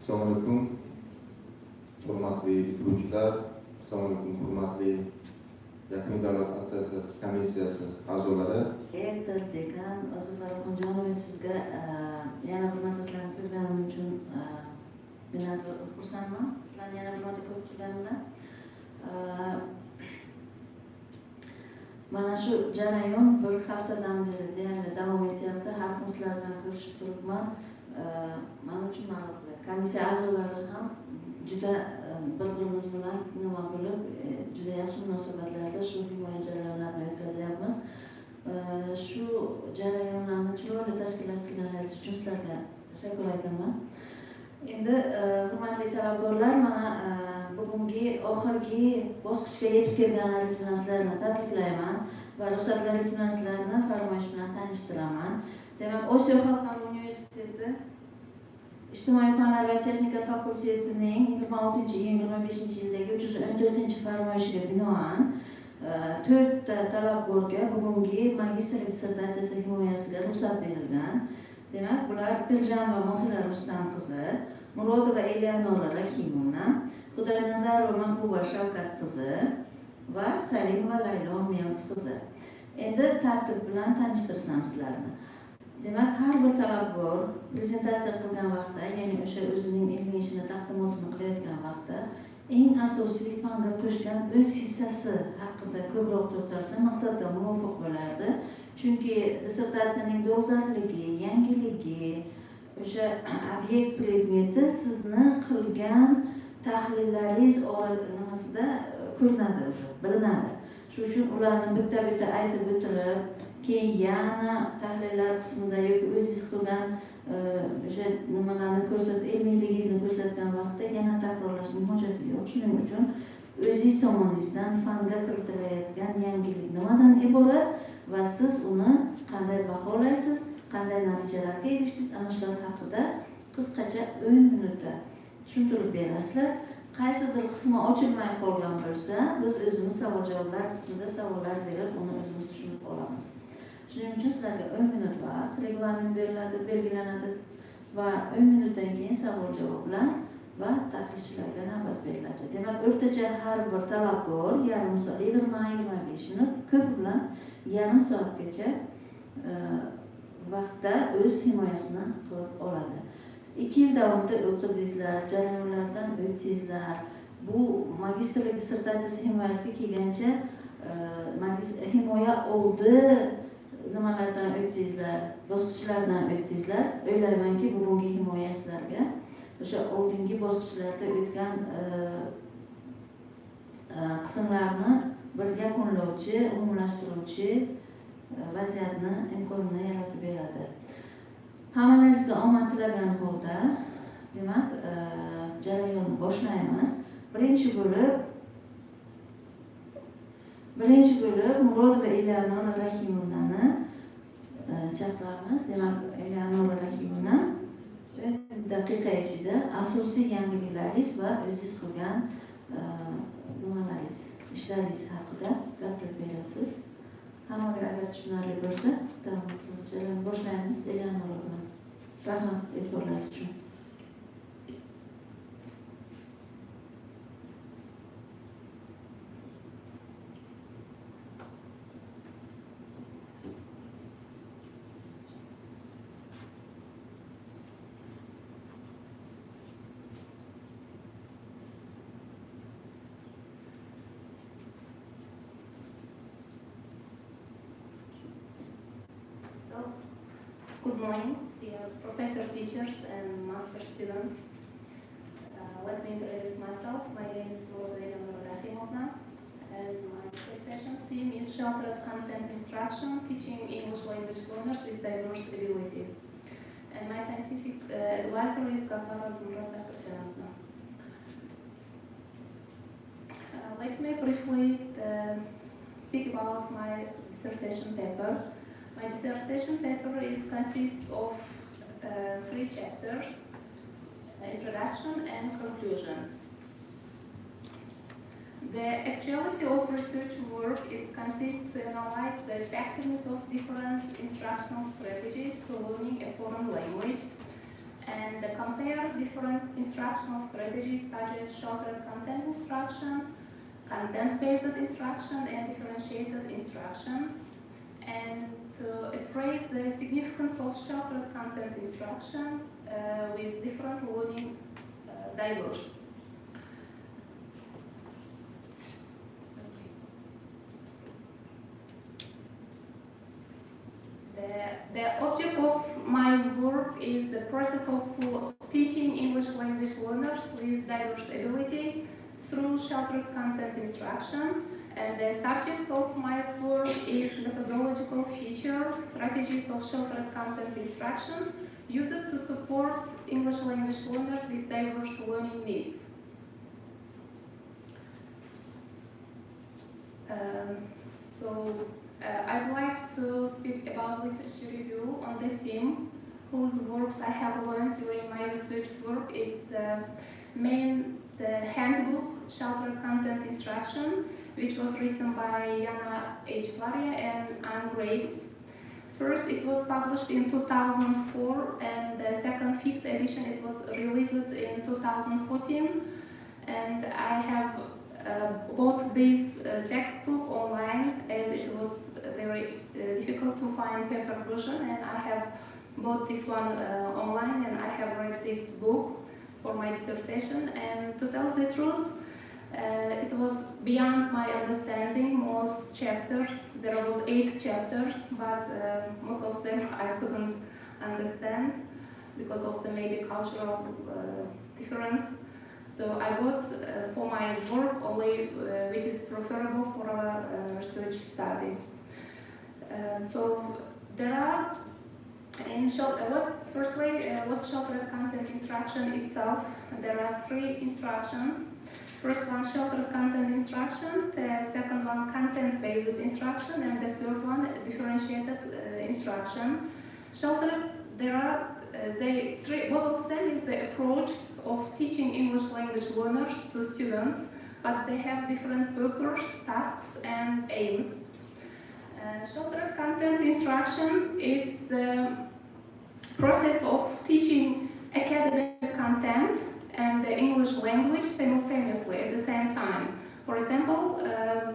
Assalomu alaykum. Hurmatli o'quvchilar, assalomu alaykum. Hurmatli Yakuniy davlat attestatsiya komissiyasi a'zolari. Rektor, dekan, Azizlar Oxunjonov, men sizga yana bir marta sizlarni ko'rganim uchun minnatdor, xursandman. Sizlarni yana bir marta ko'rib turganimdan. Mana shu jarayon bir haftadan beri deyarli davom etyapti. Har kuni sizlar bilan ko'rishib turibman. Men uchun ma'lum. Komissiya a'zolari ham juda bir-birimiz bilan nima bo'lib, juda yaxshi munosabatlarda shu himoya jarayonlarini o'tkazyapmiz. Shu jarayonlarni chiroyli tashkillashtirganingiz uchun sizlarga tashakkur aytaman. Endi hurmatli talabgorlar, mana bugungi oxirgi bosqichga yetib kelganingiz bilan sizlarni tabriklayman va ruxsatlaringiz bilan sizlarni farmoyish bilan tanishtiraman. Demak, Osiyo xalqaro universiteti ijtimoiy fanlar va texnika fakultetining 26-iyun 2025 yildagi 314-farmoyishiga binoan 4 ta talabgorga bugungi magistrlik dissertatsiyasi himoyasiga ruxsat berilgan. Demak, bular Pirjan va Mohira Rustam qizi, Murodova Eleonora Rahimovna, Xudoynazarova Mahbuba Shavkat qizi va Salimova Laylo Mels qizi. Endi tartib bilan tanishtirsam sizlarni. Demak, har bir talabgor prezentatsiya qilgan vaqtda, ya'ni o'sha o'zining ilmiy ishini taqdimotini qilayotgan vaqtda eng asosiy fanga qo'shgan o'z hissasi haqida ko'proq to'xtalsa maqsadga muvofiq bo'lardi. Chunki dissertatsiyaning dolzarbligi, yangiligi, o'sha obyekt predmeti sizni qilgan tahlillaringiz nimasida ko'rinadi, bilinadi. Shuning uchun ularni bitta-bitta aytib o'tirib, keyin yana tahlillar qismida yoki o'zingiz qilgan o'sha nimalarni ko'rsatib, ilmiyligingizni ko'rsatgan vaqtda yana takrorlashning hojati yo'q. Shuning uchun o'zingiz tomoningizdan fanga kiritilayotgan yangilik nimadan iborat va siz uni qanday baholaysiz, qanday natijalarga erishdingiz, ana shular haqida qisqacha 10 minutda tushuntirib berasizlar. Qaysidir qismi ochilmay qolgan bo'lsa, biz o'zimiz savol-javoblar qismida savollar berib, uni o'zimiz tushunib olamiz. Shuning uchun sizlarga 10 minut vaqt reglament beriladi, belgilanadi va 10 minutdan keyin savol-javoblar va tahlilchilarga navbat beriladi. Demak, o'rtacha har bir talabgor yarim soat, 20-25 minut, ko'p bilan yarim soatgacha vaqtda o'z himoyasini qilib oladi. 2 yil davomida o'qidingizlar, jarayonlardan o'tdingizlar. Bu magistrlik dissertatsiyasi himoyasiga kelgancha himoya oldi nimalardan o'tdingizlar, bosqichlardan o'tdingizlar. O'ylaymanki, bugungi himoya sizlarga o'sha oldingi bosqichlarda o'tgan qismlarni bir yakunlovchi, umumlashtiruvchi vaziyatni, imkonini yaratib beradi. Hammalaringizga omad tilagan holda, demak, jarayonni boshlaymiz. Birinchi bo'lib Murodova Eleonora Rahimovnani chaqiramiz. Demak, Eleonora Rahimovna daqiqa ichida asosiy yangiliklaringiz va o'zingiz qilgan nimalaringiz, ishlaringiz haqida gapirib berasiz. Hammaga agar tushunarli bo'lsa, davom boshlaymiz. Eleonora bilan. Rahmat e'tiborlaringiz uchun. Good morning, dear professor, teachers, and master students. Let me introduce myself. My name is Murodova Rahimovna, and my dissertation theme is sheltered content instruction, teaching English language learners with diverse abilities. And my scientific advisor is Gafara Zumra. Let me briefly speak about my dissertation paper. My dissertation paper consists of 3 chapters: introduction and conclusion. The actuality of research work consists to analyze the effectiveness of different instructional strategies to learning a foreign language and compare different instructional strategies such as sheltered content instruction, content-based instruction, and differentiated instruction, and to appraise the significance of sheltered content instruction with different learning drivers. The object of my work is the process of teaching English language learners with diverse ability through sheltered content instruction, and the subject of my work is methodological features, strategies of sheltered content instruction used to support English language learners with diverse learning needs. I'd like to speak about literature review on this theme, whose works I have learned during my research work is the handbook, Sheltered Content Instruction, which was written by Jana H. Varia and Anne Graves. First, it was published in 2004, and the second, fifth edition, it was released in 2014. And I have bought this textbook online, as it was very difficult to find paper version, and I have bought this one online, and I have read this book for my dissertation. And to tell the truth, it was beyond my understanding. Most chapters, there was 8 chapters, but most of them I couldn't understand because of the maybe cultural difference. So I got for my work only which is preferable for our research study. So there are, what's sheltered content instruction itself? There are 3 instructions. First one, sheltered content instruction. The second one, content-based instruction, and the third one, differentiated instruction. Sheltered, there are both of them is the approach of teaching English language learners to students, but they have different purpose, tasks, and aims. Sheltered content instruction is the process of teaching academic content and the English language simultaneously at the same time. For example,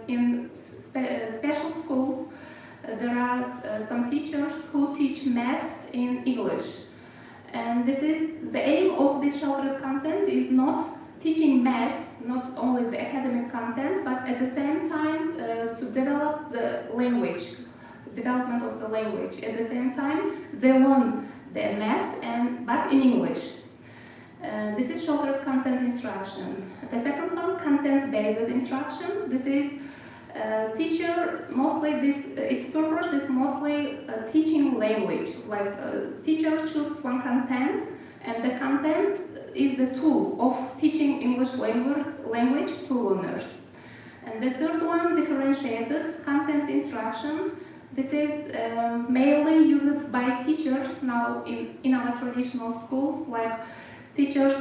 in special schools, there are some teachers who teach math in English. And this is the aim of this sheltered content is not teaching math, not only the academic content, but at the same time to develop the language, development of the language. At the same time, they learn the math but in English. This is sheltered content instruction. The second one, content-based instruction. This is teacher, mostly its purpose is mostly teaching language. Like teacher chooses one content, and the content is the tool of teaching English language to learners. And the third one, differentiated content instruction. This is mainly used by teachers now in our traditional schools, like teachers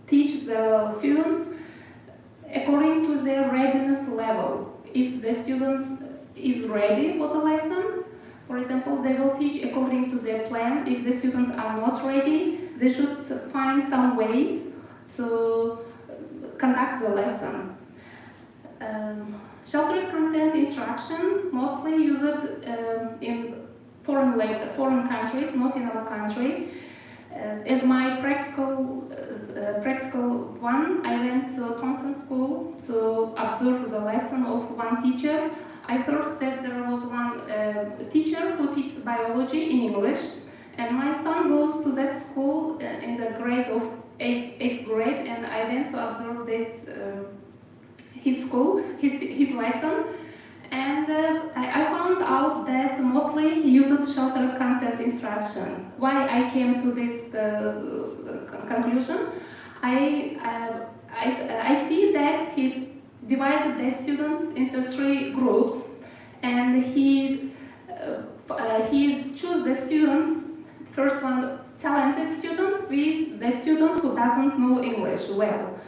teach the students according to their readiness level. If the student is ready for the lesson, for example, they will teach according to their plan. If the students are not ready, they should find some ways to conduct the lesson. Sheltered content instruction mostly used in foreign countries, not in our country. As my practical one, I went to Thompson School to observe the lesson of one teacher. I heard that there was one teacher who teaches biology in English, and my son goes to that school in the grade of 8th grade, and I went to observe his school, his lesson, and I found out that mostly he used sheltered content instruction. Why I came to this conclusion? I see that he divided the students into 3 groups, and he chose the students. First one, talented student with the student who doesn't know English well.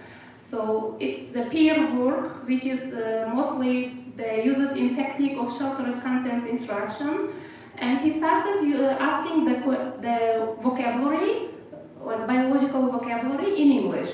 So it's the peer work, which is mostly used in technique of sheltered content instruction, And he started asking the vocabulary, like biological vocabulary in English.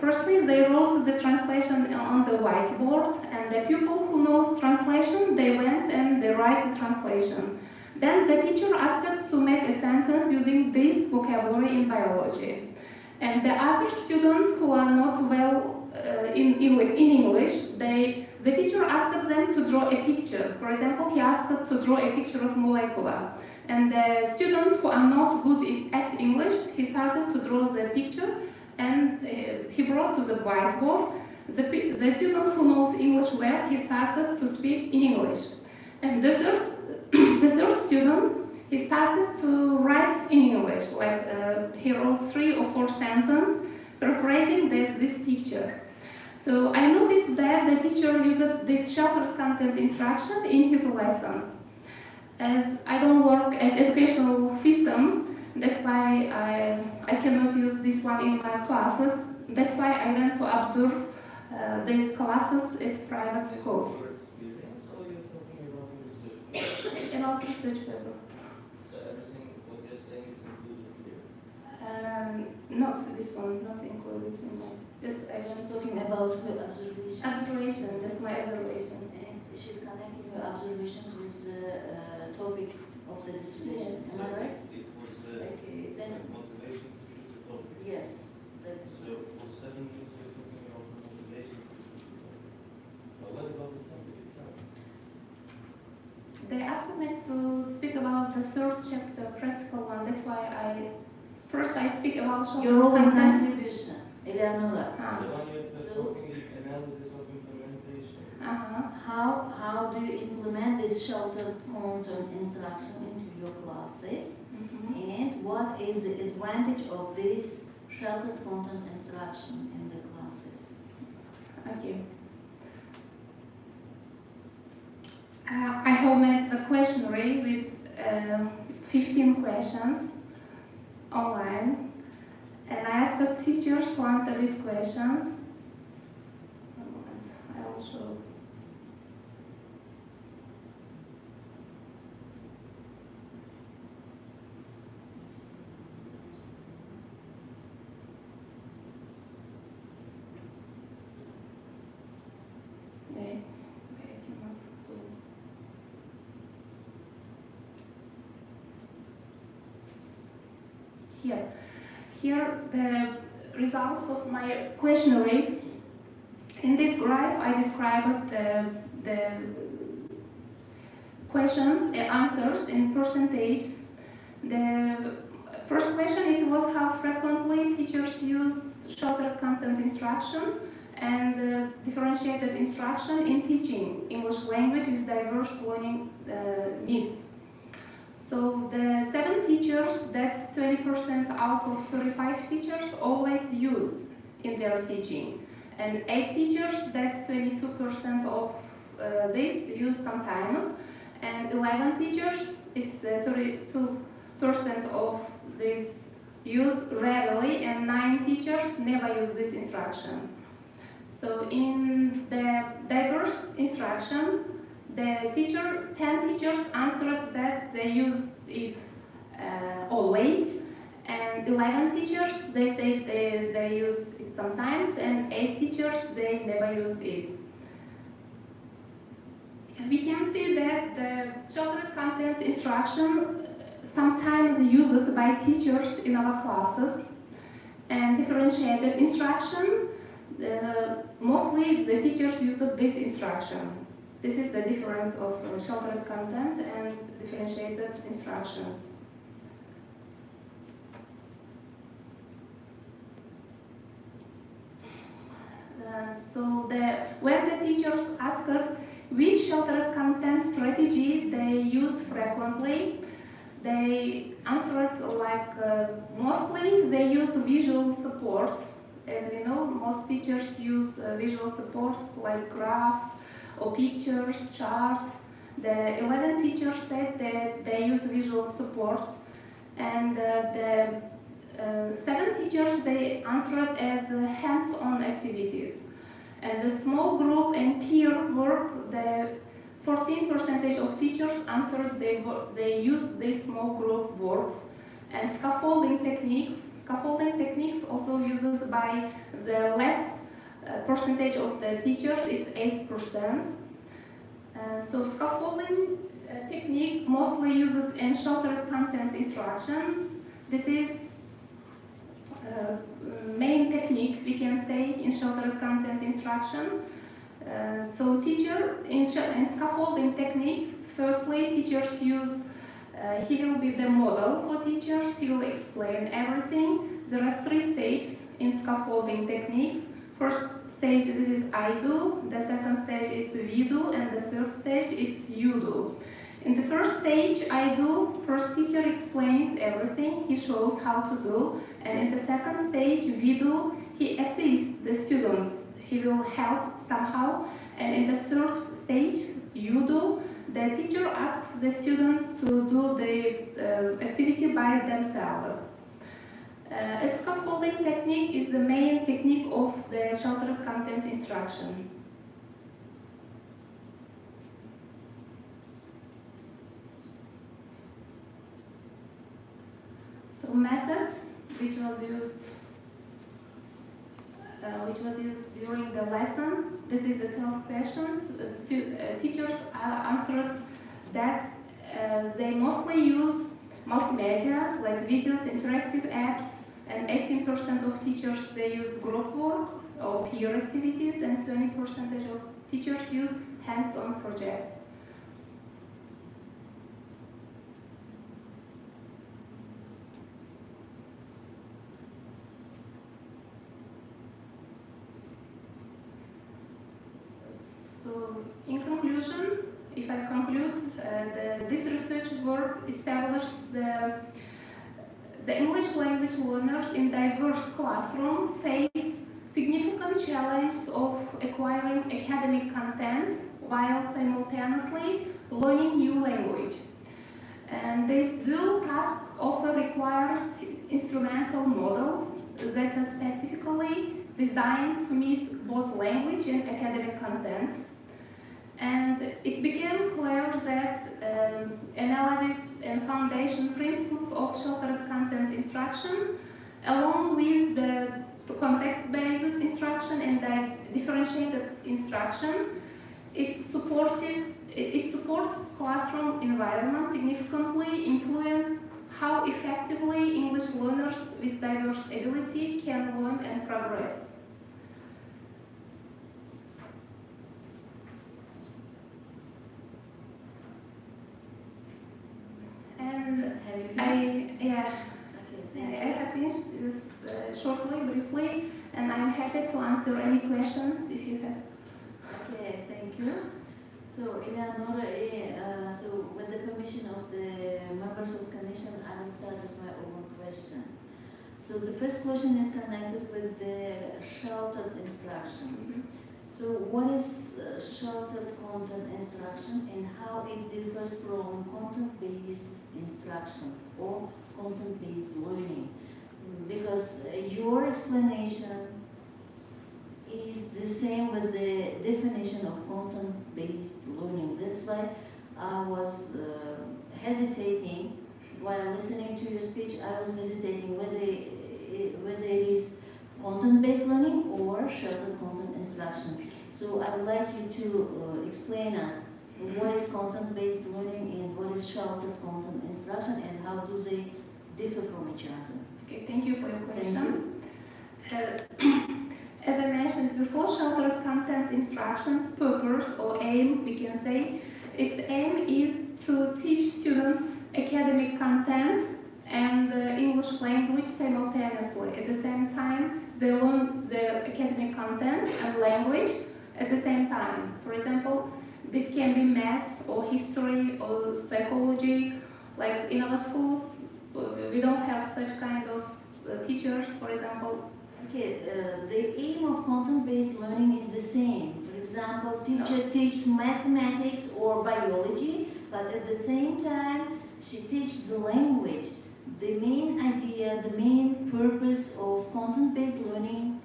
Firstly, they wrote the translation on the whiteboard, and the pupil who knows translation, they went and they write the translation. Then the teacher asked to make a sentence using this vocabulary in biology. And the other students who are not well in English, the teacher asked them to draw a picture. For example, he asked to draw a picture of molecule. And the students who are not good at English, he started to draw the picture, and he brought to the whiteboard. The student who knows English well, he started to speak in English. And the third student, he started to write in English, like he wrote 3 or 4 sentences paraphrasing this picture. So I noticed that the teacher used this sheltered content instruction in his lessons. As I don't work at educational system, that's why I cannot use this one in my classes. That's why I went to observe these classes at private schools. About research paper. So everything what you're saying is included here? Not this one, not included in my. Just I was Talking about her observations. observation, just my observation. And she's connecting her observations with the topic of the dissertation. Yes. Am I right? It was Okay, then motivation to choose the topic. yes. That, So for 7 years you're talking about the motivation to choose the topic. But what about the topic itself? They asked me to speak about the third chapter, practical one. That's why first I speak about short your own content. contribution, Eleonora. The one you're So- talking is analysis of implementation. How do you implement this sheltered content instruction into your classes? And what is the advantage of this sheltered content instruction in the classes? Okay. I have made the questionnaire with 15 questions online, and I asked the teachers to answer these questions. One moment, I will show. Okay, I cannot do. Here the results of my questionnaires. In this graph, I described the questions and answers in percentages. The first question, it was how frequently teachers use sheltered content instruction and differentiated instruction in teaching English language with diverse learning needs. So the 7 teachers, that's 20% out of 35 teachers, always use in their teaching. And 8 teachers, that's 22% of this use sometimes. And 11 teachers, it's 32% of this use rarely, and 9 teachers never use this instruction. So in the diverse instruction, the 10 teachers answered that they use it always, and 11 teachers, they say they use it sometimes, and 8 teachers, they never use it. We can see that the sheltered content instruction sometimes used by teachers in our classes, and differentiated instruction, mostly the teachers use this instruction. This is the difference of sheltered content and differentiated instructions. When the teachers asked which sheltered content strategy they use frequently, they answered like mostly they use visual supports. As we know, most teachers use visual supports like graphs or pictures, charts. The 11 teachers said that they use visual supports, and the 7 teachers, they answered as hands-on activities. As a small group and peer work, the 14% of teachers answered they use these small group works, and scaffolding techniques also used by the less percentage of the teachers, it's 8%. So scaffolding technique mostly used in sheltered content instruction. This is main technique we can say in sheltered content instruction. So teacher in scaffolding techniques, firstly teachers use, he will be the model for teachers, he will explain everything. There are 3 stages in scaffolding techniques. First stage, this is I do, the second stage is we do, and the third stage is you do. In the first stage, I do, first teacher explains everything, he shows how to do, and in the second stage, we do, he assists the students, he will help somehow, and in the third stage, you do, the teacher asks the student to do the activity by themselves. A scaffolding technique is the main technique of the sheltered content instruction. So methods which was used during the lessons. This is the 12 questions. Teachers answered that they mostly use multimedia like videos, interactive apps, and 18% of teachers they use group work or peer activities, and 20% of teachers use hands-on projects. So, in conclusion, if I conclude, this research work establishes the English language learners in diverse classrooms face significant challenges of acquiring academic content while simultaneously learning new language. And this dual task often requires instrumental models that are specifically designed to meet both language and academic content. And it became clear that analysis and foundation principles of sheltered content instruction, along with the context-based instruction and the differentiated instruction, it supports classroom environment significantly, influence how effectively English learners with diverse ability can learn and progress. And Have you finished? I have finished just shortly, briefly, and I'm happy to answer any questions if you have. Okay, thank you. So, so with the permission of the members of the commission, I will start with my own question. So the first question is connected with the sheltered instruction. So what is sheltered content instruction and how it differs from content-based instruction or content-based learning? Because your explanation is the same with the definition of content-based learning. That's why I was hesitating while listening to your speech. I was hesitating whether it is content-based learning or sheltered content instruction. So I would like you to explain us what is content-based learning and what is sheltered content instruction and how do they differ from each other. Okay, thank you for your question. As I mentioned before, sheltered content instruction's purpose or aim, we can say, its aim is to teach students academic content and English language simultaneously. At the same time, they learn the academic content and language at the same time. For example, this can be math or history or psychology. Like in our schools, we don't have such kind of teachers, for example. Okay, the aim of content-based learning is the same. For example, teacher teaches mathematics or biology, but at the same time, she teaches the language. The main idea, the main purpose of content-based learning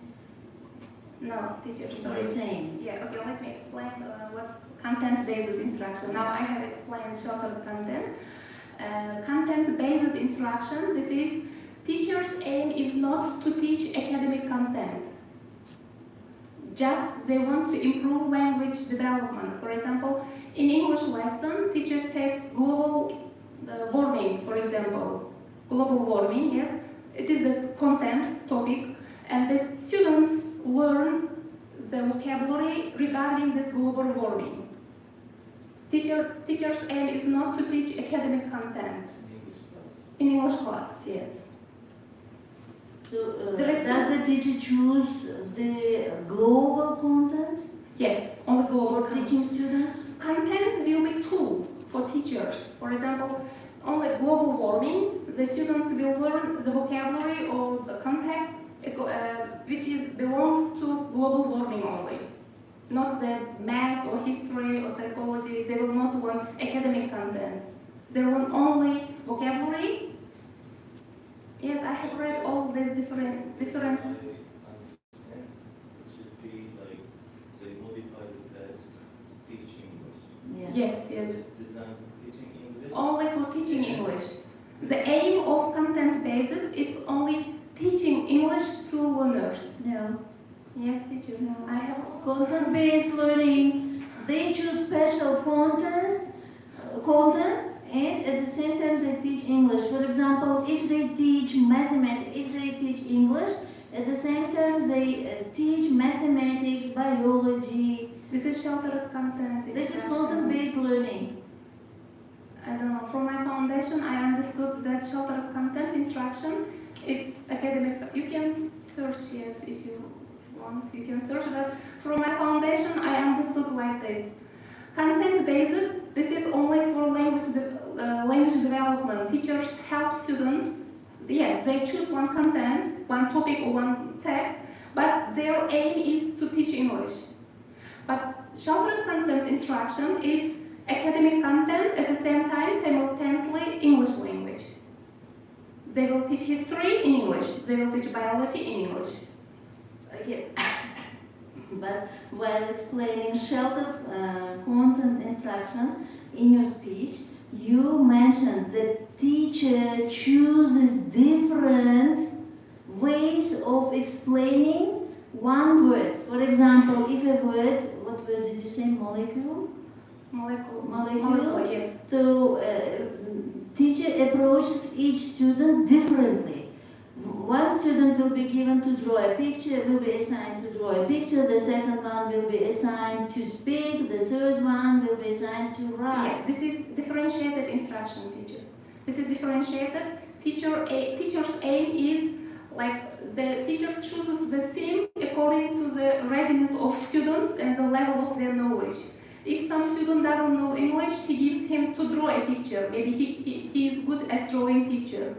No, teachers, is sorry. the same. Yeah, okay, let me explain what's content-based instruction. Now I have explained sheltered content. Content-based instruction, this is teacher's aim is not to teach academic content. Just they want to improve language development. For example, in English lesson, teacher takes global warming, for example. Global warming, yes. It is the content topic, and the students learn the vocabulary regarding this global warming. Teacher's aim is not to teach academic content. In English class, yes. So, does the teacher choose the global content Yes, only global for teaching students? Content will be tool for teachers. For example, only global warming, the students will learn the vocabulary or the context which belongs to global warming only. Not the math or history or psychology. They will not learn academic content. They learn only vocabulary. Yes, I have read all these different. It should be like they modify the text to teach English. Yes. It's designed for teaching English. Only for teaching English. The aim of content-based is only teaching English to learners. No. Yes, teacher. No, I have. Content-based learning, they choose special content, and at the same time they teach English. For example, if they teach mathematics, if they teach English, at the same time they teach mathematics, biology. This is sheltered content. This is content-based learning. I don't know. From my foundation, I understood that sheltered content instruction, it's academic. You can search, yes, if you want, you can search that. From my foundation, I understood like this. Content-based, this is only for language development. Teachers help students. Yes, they choose one content, one topic or one text, but their aim is to teach English. But sheltered content instruction is academic content at the same time simultaneously English language. They will teach history in English. They will teach biology in English. Okay. But while explaining sheltered content instruction in your speech, you mentioned that teacher chooses different ways of explaining one word. For example, if a word, what word did you say, molecule? Molecule, yes. So teacher approaches each student differently. One student will be given to draw a picture, will be assigned to draw a picture, the second one will be assigned to speak, the third one will be assigned to write. Yeah, this is differentiated instruction, teacher. This is differentiated. Teacher's aim is like the teacher chooses the theme according to the readiness of students and the level of their knowledge. If some student doesn't know English, he gives him to draw a picture. Maybe he is good at drawing picture.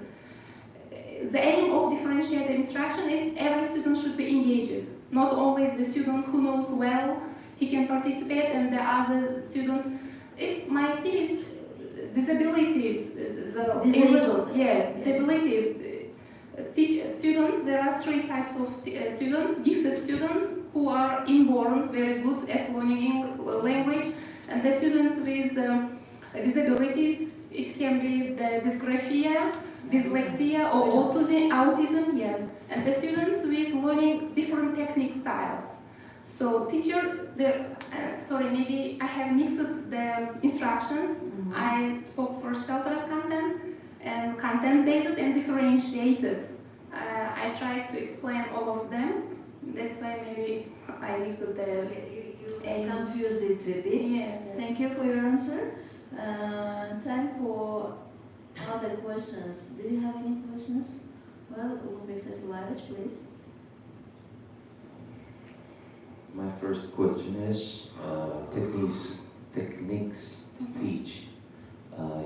The aim of differentiated instruction is every student should be engaged. Not only the student who knows well, he can participate, and the other students. My theme is disabilities. Disabilities. Students, there are three types of students. Gifted students who are inborn very good at learning language, and the students with disabilities. It can be the dysgraphia, dyslexia, or autism, yes. And the students with learning different technique styles. So maybe I have mixed the instructions. Mm-hmm. I spoke for sheltered content and content-based and differentiated. I tried to explain all of them. That's why maybe I mixed the... You confused it a bit. Yes. Thank you for your answer. Time for other questions. Do you have any questions? Well, Professor Fulavich, please. My first question is techniques to teach.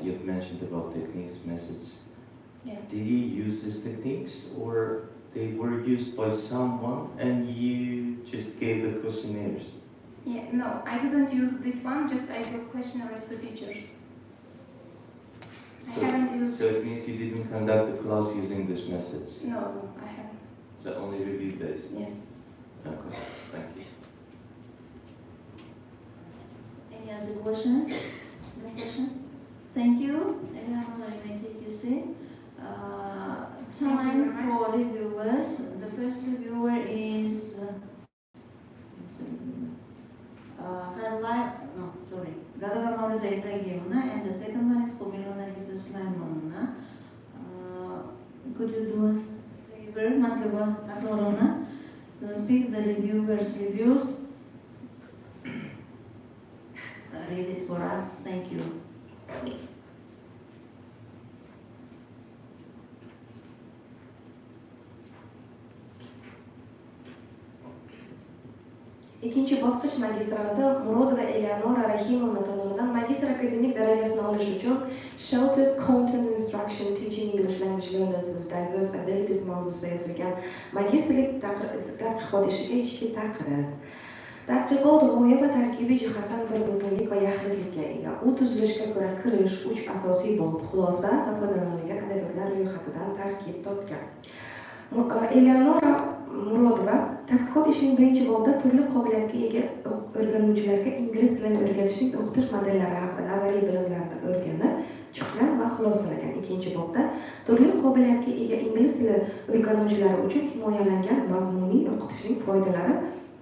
You've mentioned about techniques, methods. Yes. Did you use these techniques, or they were used by someone and you just gave the questionnaires? Yeah, no, I didn't use this one, just I gave questionnaires to teachers. I haven't used So it means you didn't conduct the class using these methods? No, I haven't. So only review based? Yes. Okay, thank you. Any other questions? No questions? Thank you. Eleanor, you may take your seat. Thank you very Time much. for reviewers. The first reviewer is Gadara Maurida Ibrahimovna, and the second one is Pomilona Sulaimanovna. Could you do a favor, Matlovna, to speak the reviewers' reviews? Read it for us. Thank you. İkinci bosqich magistrati Murodova Eleonora Rahimovna tomonidan magistr akademik darajasini olish uchun Sheltered Content Instruction Teaching English Language Learners with Diverse Abilities mavzusida yozilgan magistrlik tadqiqot ishiga ichki taqriz. Tadqiqot g'oya va tarkibiy jihatdan bir butunlik va yaxlitlikka ega. U tuzilishga ko'ra kirish, 3 asosiy bob, xulosa va foydalanilgan adabiyotlar ro'yxatidan tarkib topgan. Eleonora Murodova tadqiqot ishining birinchi bobida turli qobiliyatga ega o'rganuvchilarga ingliz tilini o'rgatishning o'qitish modellari haqida nazariy bilimlarni o'rganib chiqqan va xulosalagan. Ikkinchi bobda turli qobiliyatga ega ingliz tili o'rganuvchilari uchun himoyalangan mazmuniy o'qitishning foydalari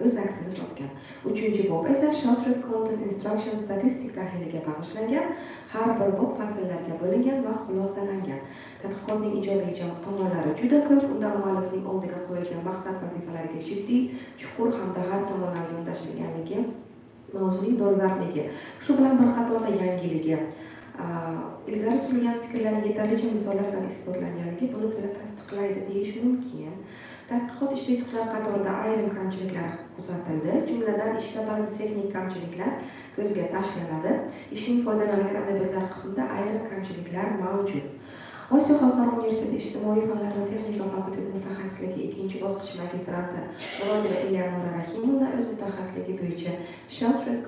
o'z aksini topgan. Uchinchi bob esa Sheltered Content Instruction statistik tahliliga bag'ishlangan, har bir bob fasllarga bo'lingan va xulosalangan. Tadqiqotning ijobiy tomonlari juda ko'p, unda muallifning oldiga qo'yilgan maqsad vazifalariga jiddiy, chuqur hamda har tomonlama yondashilganligi, mavzuning dolzarbligi, shu bilan bir qatorda yangiligi, ilgari surilgan fikrlarning yetarlicha misollar bilan isbotlanganligi buni to'liq tasdiqlaydi deyish mumkin. Tadqiqot ishida yutuqlar qatorida ayrim kamchiliklar kuzatildi, jumladan ishda ba'zi texnik kamchiliklar ko'zga tashlanadi. Ishning foydalanilgan adabiyotlar qismida ayrim kamchiliklar mavjud. Osiyo xalqaro universiteti ijtimoiy fanlar va texnika fakulteti mutaxassisligi ikkinchi bosqich magistranti Murodova Eleonora Rahimovna o'z mutaxassisligi bo'yicha Sheltered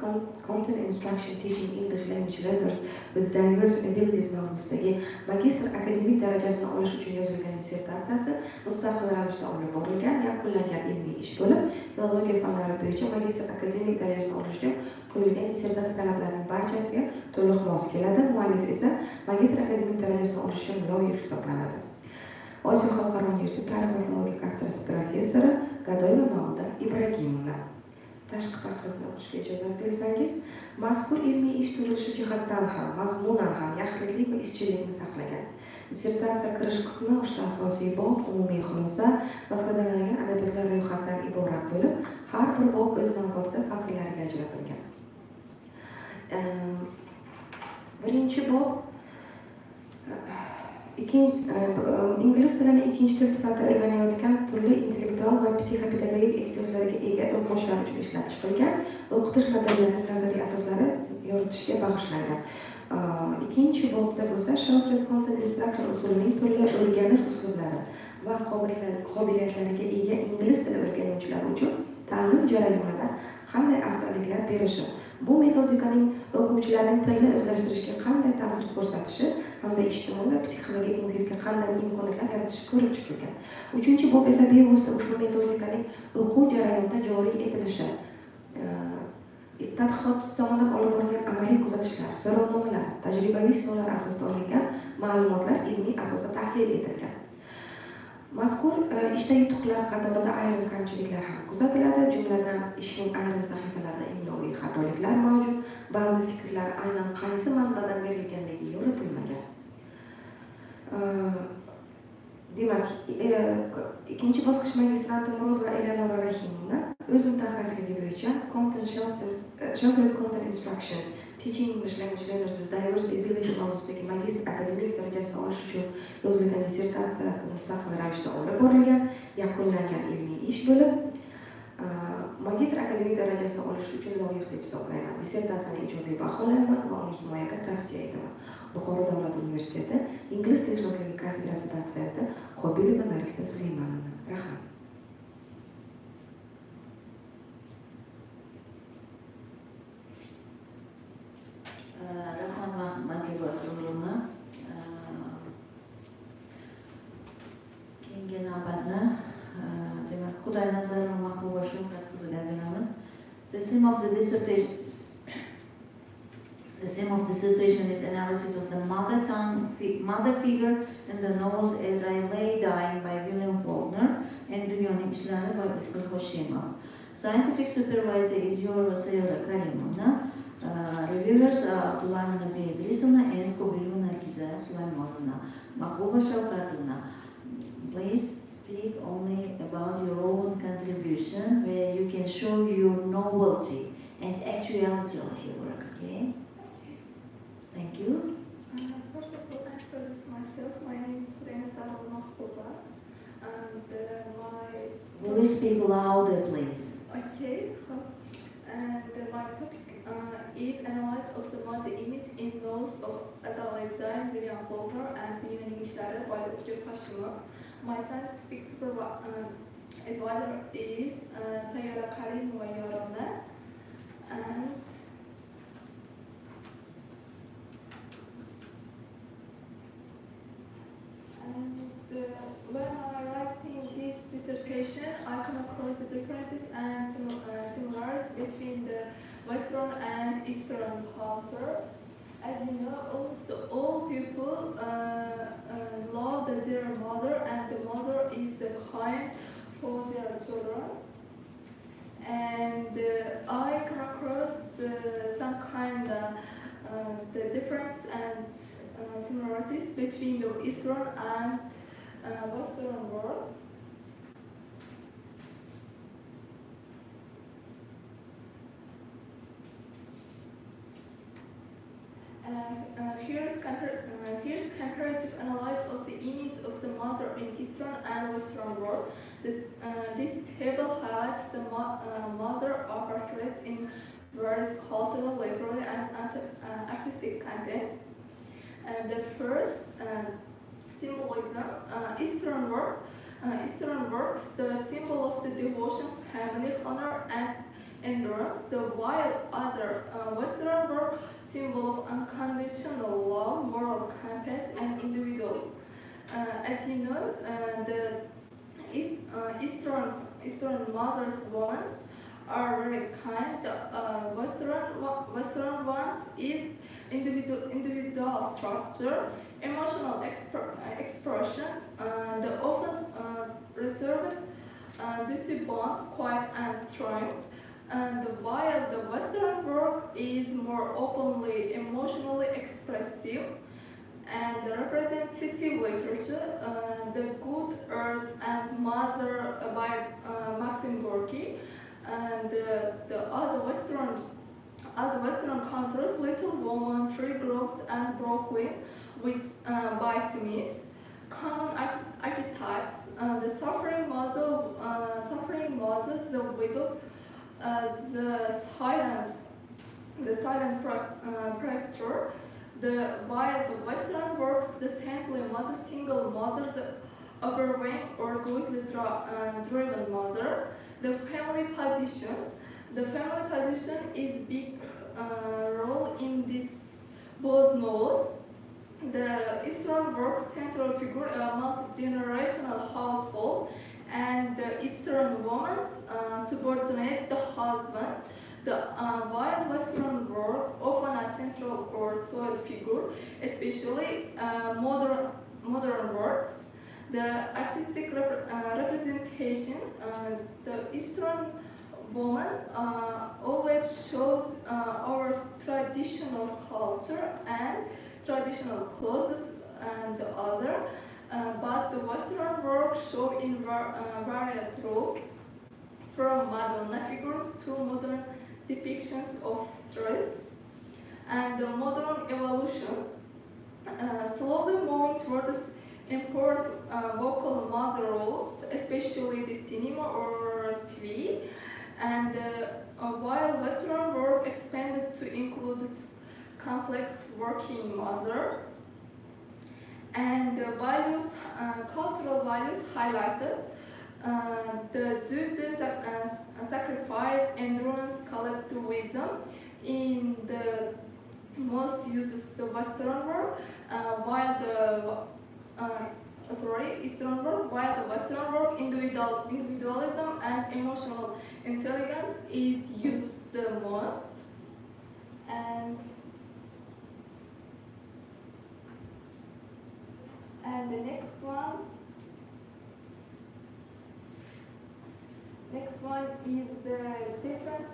Content Instruction Teaching English Language Learners with Diverse Abilities mavzusidagi magistr akademik darajasini olish uchun yozilgan dissertatsiyasi mustaqil ravishda olib borilgan, yakunlangan ilmiy ish bo'lib, filologiya fanlari bo'yicha magistr akademik darajasini olish uchun qo'yilgan dissertatsiya talablarining barchasiga to'liq mos keladi. Muallif esa magistr akademik darajasini olish uchun loyiq hisoblanadi. Osiyo xalqaro universiteti tarix va filologika kafedrasi professori Gadoyeva Mauda Ibragimovna. Tashqi tadqiqotni o'qishga ijozat bersangiz, mazkur ilmiy ish tuzilishi jihatdan ham, mazmunan ham yaxlitlik va izchillikni saqlagan. Dissertatsiya kirish qismi 3 asosiy bob, umumiy xulosa va foydalanilgan adabiyotlar ro'yxatidan iborat bo'lib, har bir bob o'z navbatida fasllarga ajratilgan. Birinchi bob ingliz tilini ikkinchi til sifatida o'rganayotgan turli intellektual va psixopedagogik ehtiyojlarga ega o'quvchilar uchun ishlab chiqilgan o'qitish modellarining nazariy asoslari yoritishga bag'ishlangan. Ikkinchi bobda bo'lsa Sheltered Content Instruction usulining turli o'rganish uslublari va qobiliyatlariga ega ingliz tili o'rganuvchilari uchun ta'lim jarayonida qanday afzalliklar berishi, bu metodikaning o'quvchilarning tilni o'zlashtirishga qanday ta'sir ko'rsatishi hamda ijtimoiy va psixologik muhitga qanday imkoniyatlar yaratishi ko'rib chiqilgan. Uchinchi bob esa bevosita ushbu metodikaning o'quv jarayonida joriy etilishi, tadqiqot tomonidan olib borilgan amaliy kuzatishlar, so'rovnomalar, tajribaviy sinovlar asosida olingan ma'lumotlar ilmiy asosda tahlil etilgan. Mazkur ishda yutuqlar qatorida ayrim kamchiliklar ham kuzatiladi, jumladan ishning ayrim sahifalarida imloviy xatoliklar mavjud, ba'zi fikrlar aynan qaysi manbadan berilganligi yoritilmagan. Demak, ikkinchi bosqich magistranti Murodova Eleonora Rahimovna o'z mutaxassisligi bo'yicha Sheltered Content Instruction Teaching English Language Learners with Diverse Abilities mavzusidagi magistr akademik darajasini olish uchun yozilgan dissertatsiyasi mustaqil ravishda olib borilgan, yakunlangan ilmiy ish bo'lib, magistr akademik darajasini olish uchun loyiq deb hisoblayman. Dissertatsiyani ijobiy baholayman va uni himoyaga tavsiya etaman. Buxoro davlat universiteti ingliz tilshunosligi kafedrasi dotsenti Qobilova Nargiza Suleymanovna. Rahmat. Rahmat Matlovna. Keyingi navbatni demak Xudoynazarova Mahbuba Shafqat qiziga beramiz. The theme of the dissertation The theme of dissertation is analysis of the mother figure in the novels As I Lay Dying by William Faulkner and Dunyoning İşleri by Utku Hoshimov. Scientific supervisor is Yola Sayora Karimovna. Reviewers are Abdullah Nabi Idrisovna and Kobiluna Giza Sulaimovna. Makuba Shavkatuna. Please speak only about your own contribution where you can show your novelty and actuality of your work, okay? Thank you. First of all, I introduce myself. My name is Rena Mahbuba, and Will you speak louder, please? okay, and my topic is analysis of the mother image in those of Adabiyot, William Faulkner, and Dunyoning İşleri by Utku Hoshimov. My scientific advisor is Sayora Karimova, and when I writing this dissertation, I come across the differences and similarities between the Western and Eastern culture. As you know, almost all people love their mother, and the mother is the kind for their children. And I come across some kind of the difference and similarities between the Eastern and Western world. Here's comparative analysis of the image of the mother in Eastern and Western world. This table highlights the mother are portrayed in various cultural, literary, and artistic contexts. The first symbolism, Eastern works, the symbol of the devotion, family, honor, and endurance, while other Western work, symbol of unconditional love, moral compass, and individual. As you know, the Eastern mothers ones are very kind. Western ones is individual structure, emotional expression, the often reserved due to bond, quiet, and strength. And while the Western work is more openly emotionally expressive and representative literature, The Good Earth and Mother by Maxim Gorky, and the other Western countries, Little Woman, Three Groves, and Brooklyn, by Smith, common archetypes, the suffering mother, the widow, the silent protector, while the Western works, the saintly mother, single mother, the overwhelming or greatly driven mother, the family position. The family position is big role in these both novels. The Eastern works central figure a multi-generational household, and the Eastern woman subordinate the husband. While Western work often a central or sole figure, especially modern works. The artistic representation, the Eastern woman always shows our traditional culture and traditional clothes and the other, but the Western work show in various roles, from Madonna figures to modern depictions of stress, and the modern evolution, slowly moving towards important vocal mother roles, especially the cinema or TV, and while Western work expanded to include complex working mother, and the values, cultural values highlighted, the duty, sacrifice, endurance, collectivism in the most uses the Western world, while the Eastern world, while the Western world, individualism and emotional intelligence is used the most. And And the next one is the difference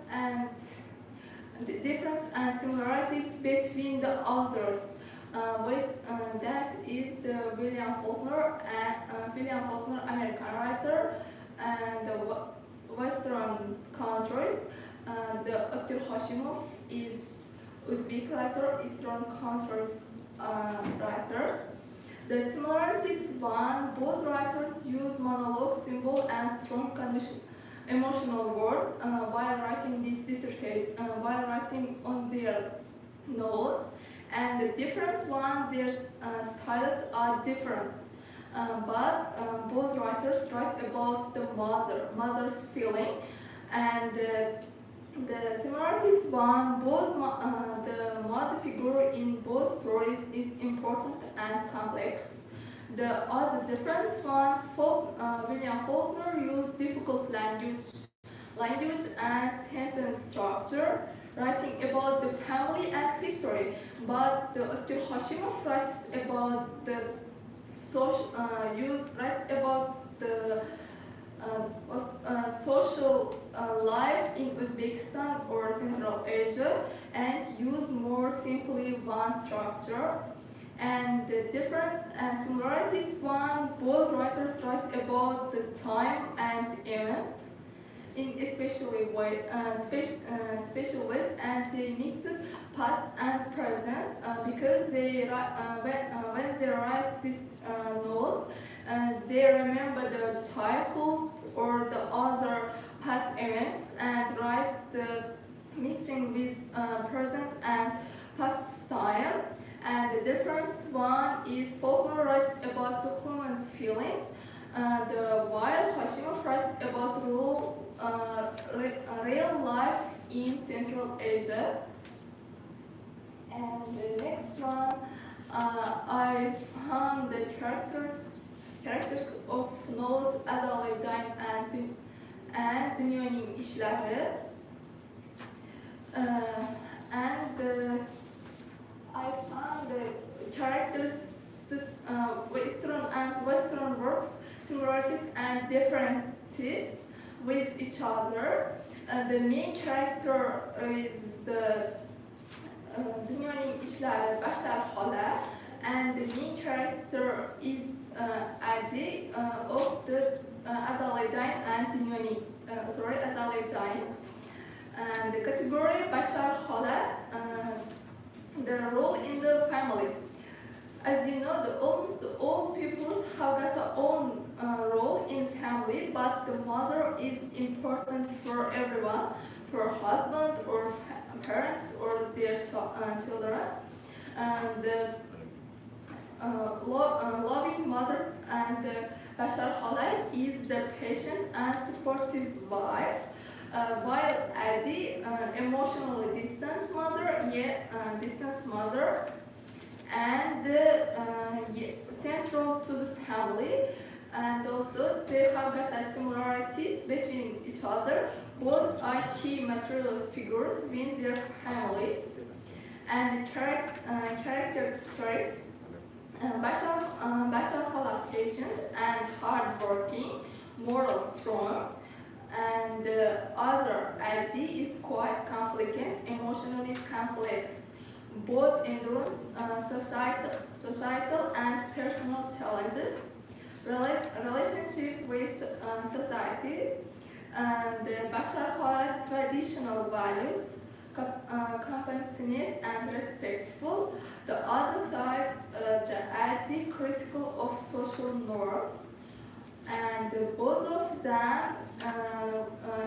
and similarities between the authors, which that is the William Faulkner, American writer, and the Western countries. The Dr. Hashimov is Uzbek writer, Eastern countries writers. The similarities one, both writers use monologue, symbol, and strong emotional word while writing while writing on their novels. And the difference one, their styles are different. But both writers write about the mother's feeling, and the similarities one, the mother figure in both stories is important and complex. The other difference ones, William Faulkner used difficult language and sentence structure, writing about the family and history. But the Dr. Hashimov writes about the social life in Uzbekistan or Central Asia, and use more simply one structure. And the different and similarities one, both writers write about the time and event in special ways, and they mix past and present because they when they write these novels, they remember the childhood or the other past events and write the mixing with present and past style. And the difference one is Faulkner writes about the human's feelings, while Hashimov writes about real life in Central Asia. And the next one, I found the characters of novels Adabiyot and Dunyoning İşleri. I found the characters, Western works, similarities and differences with each other. The main character is the Dunyoning İşleri Bashar Hala, and the main character is Adi of the Azaledain and Dunyoning, Azaledain. And the category Bashar Hala, the role in the family. As you know, almost all people have got their own role in family, but the mother is important for everyone, for husband or parents or their children. And loving mother, and Bashar Hala is the patient and supportive wife. While Adi, emotionally distant mother, and central to the family, and also they have got similarities between each other. Both are key materialist figures within their families, and the character traits. Bashar Hala patient and hardworking, moral strong, and the other Adi is quite complicated, emotionally complex. Both endurance societal and personal challenges, relationship with society, and Bashar Khal's traditional values, compassionate and respectful. The other side, the Adi critical of social norms, and both of them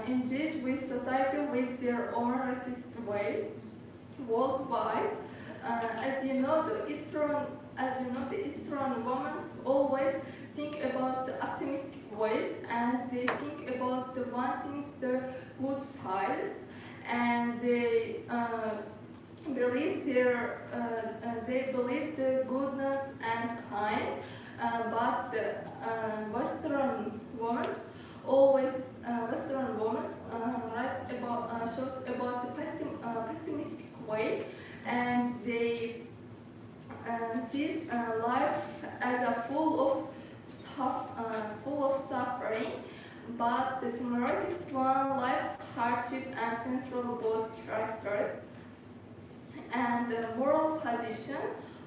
engage with society with their own racist way worldwide. As you know, the Eastern women always think about the optimistic ways, and they think about the wanting the good sides, and they believe the goodness and kind. But the Western women always shows about the pessimistic way, and they sees life as a full but the similarities one life's hardship and central both characters and the moral position,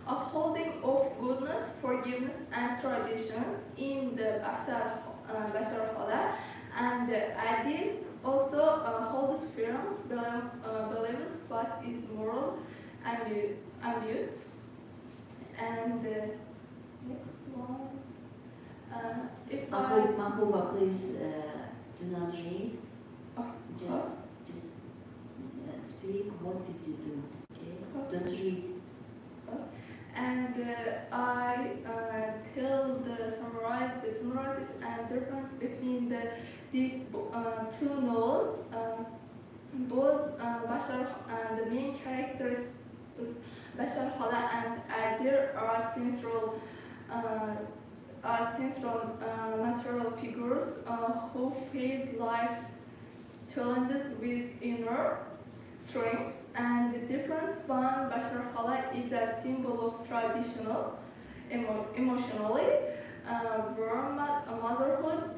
upholding of goodness, forgiveness, and traditions in the Bashar Hala, and Adis also holds firms, believes what is moral abuse. And next one, if I Mahbuba, please do not read. Oh, Just speak. What did you do? Okay? Don't read. and I summarize the similarities and difference between these two novels. Both Bashar and the main characters, Bashar Hala and Adir, are central material figures who face life challenges with inner strength. And the difference one, Bashar Hala is a symbol of traditional, emotionally warm motherhood,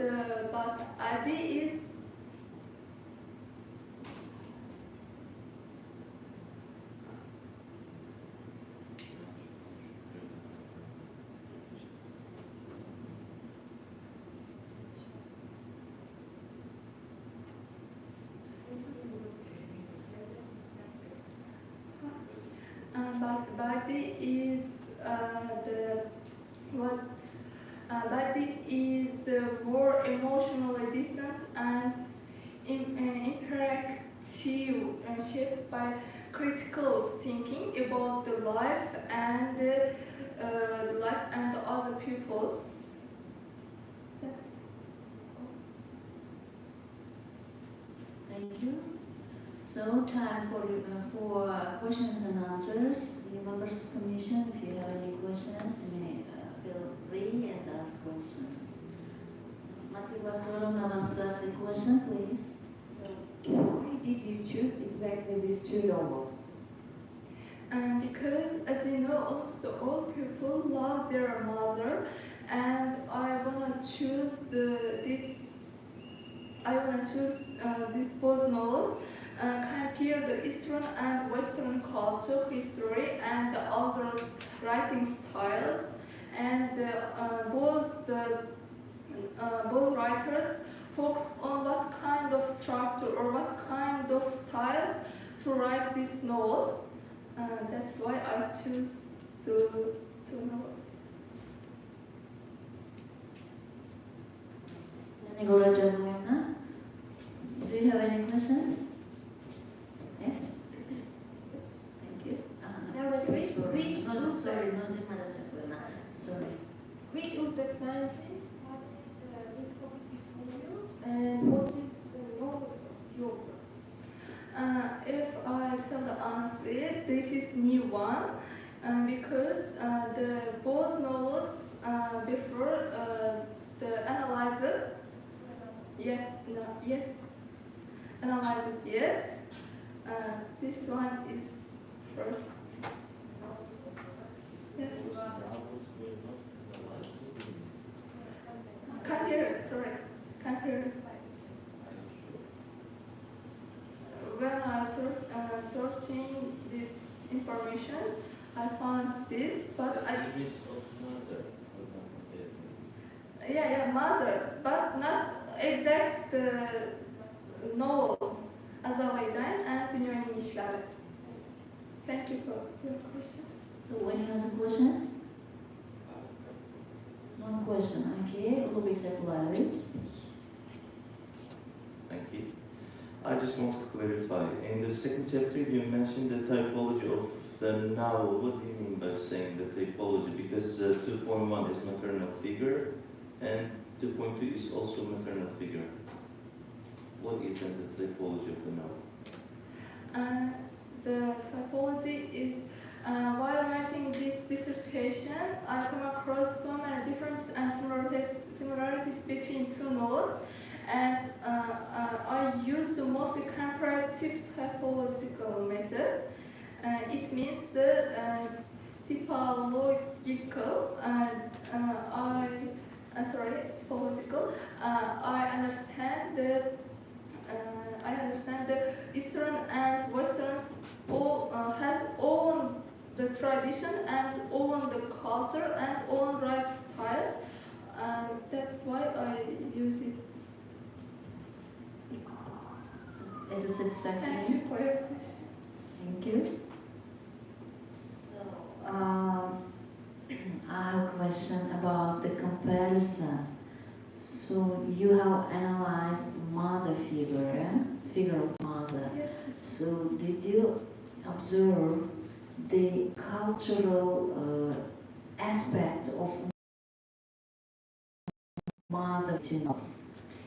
but Adi is but body is body is the more emotionally distant and interactive, shaped by critical thinking about the life and other people's. Thank you. So time for questions and answers. The members of the commission, if you have any questions, you may feel free and ask questions. Matthew answer us the question, please. So, why did you choose exactly these two novels? Because, as you know, almost all people love their mother, and I wanna choose these both novels. Compare the Eastern and Western culture, history, and the author's writing styles, and both writers focus on what kind of structure or what kind of style to write these novels. That's why I choose two novels. Do you have any questions? Yeah? Thank you. Sorry. Which Uzbek scientist studied this topic before you, and what is the role of your work? If I tell the honestly, this is new one because the both novels before the analyzer yet analyzed yet. This one is first. Yes. Compare. When I searching this information, I found this, but I mother, but not exact novel. Azerbaycan and Dünyanın İşleri. Thank you for your question. So when you ask questions? One question, okay. Ulubek Sekulayevich. Thank you. I just want to clarify. In the second chapter, you mentioned the typology of the novel. What do you mean by saying the typology? Because 2.1 is maternal figure, and 2.2 is also maternal figure. What is the typology of the novel? The typology is, while writing this dissertation, I come across so many differences and similarities between two novels, and I use the mostly comparative typological method. It means the typological, political. I understand the Eastern and Westerns all has own the tradition and own the culture and own lifestyle, and that's why I use it. Is it satisfactory? Thank you for your question. Thank you. So, I have a question about the comparison. So you have analyzed mother figure, figure of mother. Yes. So did you observe the cultural aspect of mother to us?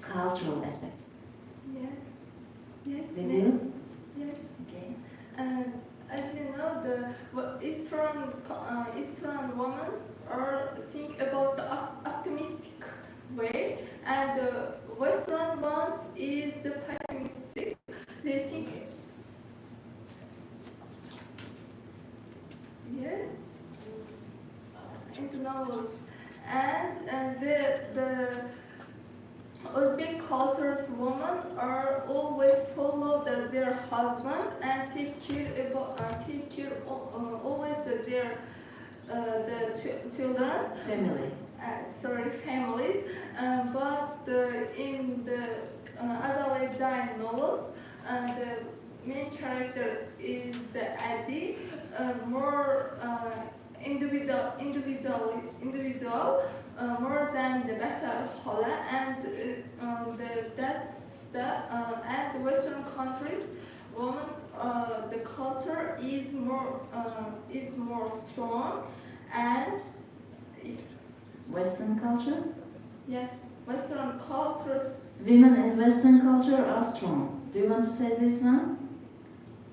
Cultural aspects. Yes. Yes. Did you? Yes. Okay. And as you know, the Eastern women are think about the optimistic way, and the Western ones is the pessimistic. They think, yeah, in the novels, and the Uzbek culture's women are always follow their husband and take care always their children. Family. Families. But in the Adabiyot novels, the main character is the Adi, more individual, more than the Bashar Hola, and and the Western countries, women's the culture is more strong, and Western culture? yes, Western cultures. Women in Western culture are strong. Do you want to say this one?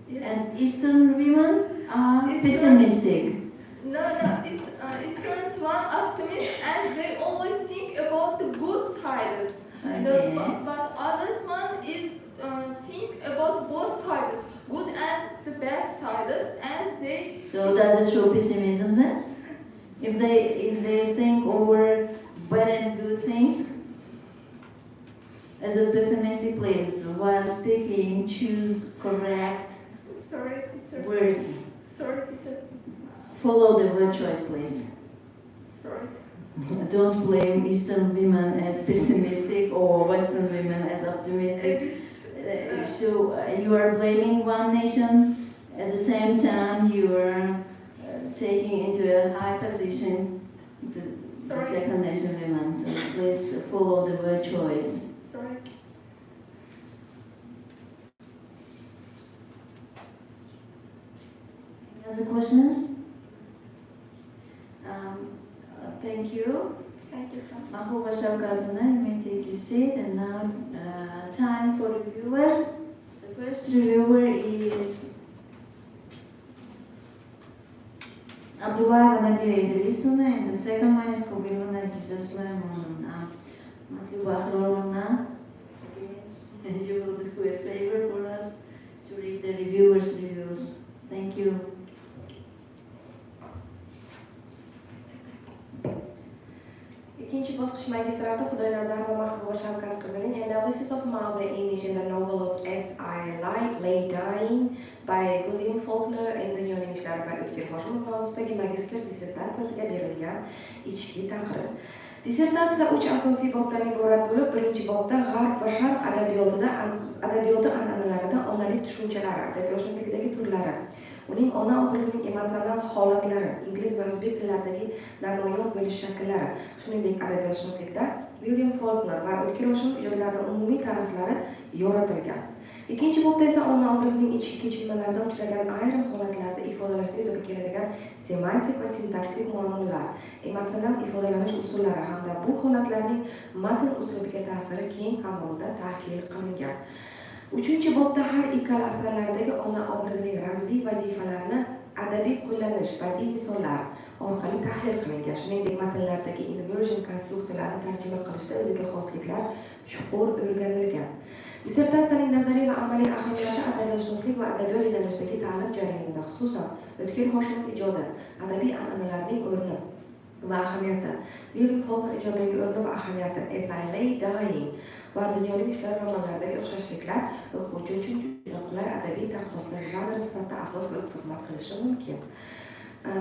Yes. And Eastern women are Eastern- pessimistic. No, Eastern's one optimist, and they always think about the good sides. Okay. But others one is think about both sides, good and the bad sides, and they. So does it show pessimism then? If they think over bad and good things, as a pessimistic place, while speaking, choose correct Sorry, teacher. words. Sorry, teacher. Follow the word choice, please. Sorry. Don't blame Eastern women as pessimistic or Western women as optimistic. So you are blaming one nation, at the same time you are taking into a high position the second nation women. So please follow the word choice. Sorry. Any other questions? Thank you. Thank you so much. Mahbuba Shavkatuna, you may take your seat, and now time for reviewers. The first reviewer is Abdullah Nabi Idrisuna, and the second one is Kubiluna Gisasuna. Mahbuba Akhloruna, and you will do a favor for us to read the reviewers' reviews. Thank you. İkinci bosqich magistrati Xudoynazar va Mahbuba Shavkat qizining analysis of mother image in the novels As I Lay Dying by William Faulkner and Dunyoning ishlari by O'tkir Hoshimov mavzusidagi magistr dissertatsiyasiga berilgan ichki taqriz. Dissertatsiya 3 asosiy bobdan iborat bo'lib, birinchi bobda G'arb va Sharq adabiyoti an'analarida onalik tushunchalari, adabiyotchilikdagi turlari, uning ona obrazining emotsional holatlari, ingliz va o'zbek tillaridagi namoyon bo'lish shakllari, shuningdek adabiyotshunoslikda William Faulkner va O'tkir Hoshimov ijodlarining umumiy ta'riflari yoritilgan. Ikkinchi bobda esa ona obrazining ichki kechinmalarida uchragan ayrim holatlarda ifodalashda yuzaga keladigan semantik va sintaktik muammolar, emotsional ifodalanish usullari hamda bu holatlarning matn uslubiga ta'siri keng qamrovda tahlil qilingan. Uchinchi bobda har ikkala asarlardagi ona obrazining ramziy vazifalarini adabiy qo'llanish, badiiy misollar orqali tahlil qilingan. Shuningdek, matnlardagi inversion konstruksiyalarini tarjima qilishda o'ziga xosliklar chuqur o'rganilgan. Dissertatsiyaning nazariy va amaliy ahamiyati adabiyotshunoslik va adabiyot yo'nalishidagi ta'lim jarayonida, xususan O'tkir Hoshimov ijodi, adabiy an'analarning o'rni va ahamiyati. William Faulkner ijodidagi o'rni va ahamiyati. As I Lay Dying va dunyoning ishlar romanlaridagi o'xshashliklar o'quvchi uchun juda qulay adabiy tadqiqotlar janri sifatida asos bo'lib xizmat qilishi mumkin.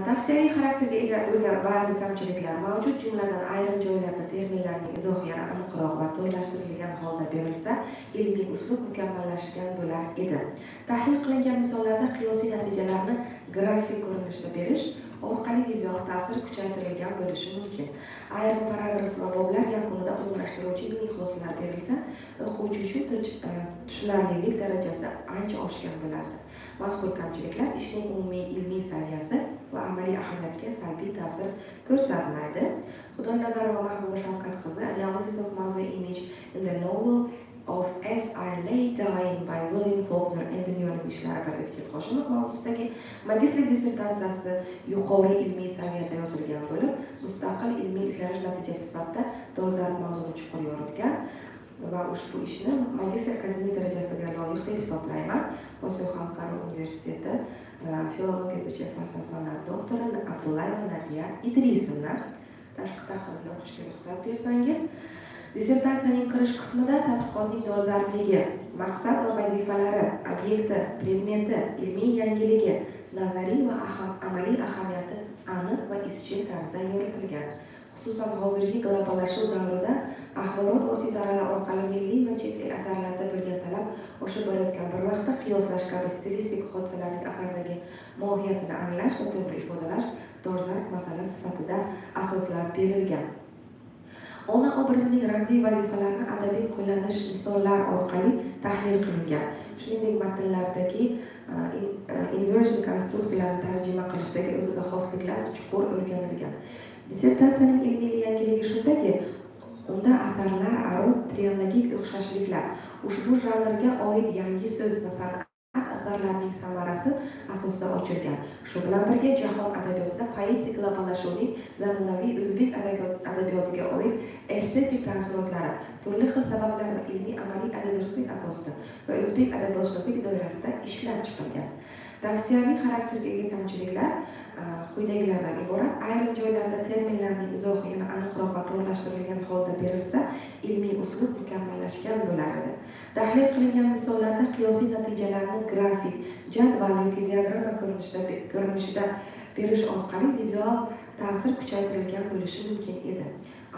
Tavsiyaviy xarakterga ega ba'zi kamchiliklar mavjud, jumladan ayrim joylarda terminlarning izohi yana aniqroq va to'lashtirilgan holda berilsa, ilmiy uslub mukammallashgan bo'lar edi. Tahlil qilingan misollarda qiyosiy natijalarni grafik ko'rinishda berish orqali vizual ta'sir kuchaytirilgan bo'lishi mumkin. Ayrim paragraf va boblar yakunida umumlashtiruvchi ilmiy xulosalar berilsa, o'quvchi uchun tushunarlilik darajasi ancha oshgan bo'lardi. Mazkur kamchiliklar ishning umumiy ilmiy saviyasi va amaliy ahamiyatga salbiy ta'sir ko'rsatmaydi. Xudonazar va Mahbuba Shavkat qizi Analysis of Mother Image in the Novel of As I Lay Dying by William Faulkner and dunyoning ishlari Adabiyotga qo'shilib mavzusidagi magistrlik dissertatsiyasi yuqori ilmiy saviyada yozilgan bo'lib, mustaqil ilmiy izlanish natijasi sifatida dolzarb mavzuni chuqur yoritgan va ushbu ishni magistr akademik darajasiga loyiq deb hisoblayman. Osiyo xalqaro universiteti filologiya bo'yicha falsafalar doktori Abdullayeva Nadiya Idrisovna tashqi tahrirda o'qishga ruxsat bersangiz. Dissertatsiyaning kirish qismida tadqiqotning dolzarbligi, maqsad va vazifalari, obyekti, predmeti, ilmiy yangiligi, nazariy va amaliy ahamiyati aniq va izchil tarzda yoritilgan. Xususan hozirgi globallashuv davrida axborot vositalari orqali milliy va chet el asarlarida bo'lgan talab oshib borayotgan bir vaqtda qiyoslash kabi stilistik hodisalarning asardagi mohiyatini anglash va to'g'ri ifodalash dolzarb masala sifatida asoslab berilgan. Ona obrazining ramziy vazifalarini adabiy qo'llanish misollar orqali tahlil qilingan. Shuningdek, matnlardagi inversion konstruksiyalarni tarjima qilishdagi o'ziga xosliklar chuqur o'rganilgan. Dissertatsiyaning ilmiy yangiligi shundaki, unda asarlar aro triologik o'xshashliklar, ushbu janrga oid yangi so'z va san'at asarlarining samarasi asosida ochilgan. Shu bilan birga jahon adabiyotida poetik globallashuvning zamonaviy o'zbek adabiyotiga oid estetik taassurotlari turli xil sabablar va ilmiy amaliy adabiyotsizlik asosida va o'zbek adabiyotsizlik doirasida ishlab chiqilgan. Tavsiyaviy xarakterga ega kamchiliklar quyidagilardan iborat. Ayrim joylarda terminlarning izohi yana aniqroq va to'g'rilashtirilgan holda berilsa, ilmiy uslub mukammallashgan bo'lar edi. Tahlil qilingan misollarda qiyosiy natijalarni grafik, jadval yoki diagramma ko'rinishida berish orqali vizual ta'sir kuchaytirilgan bo'lishi mumkin edi.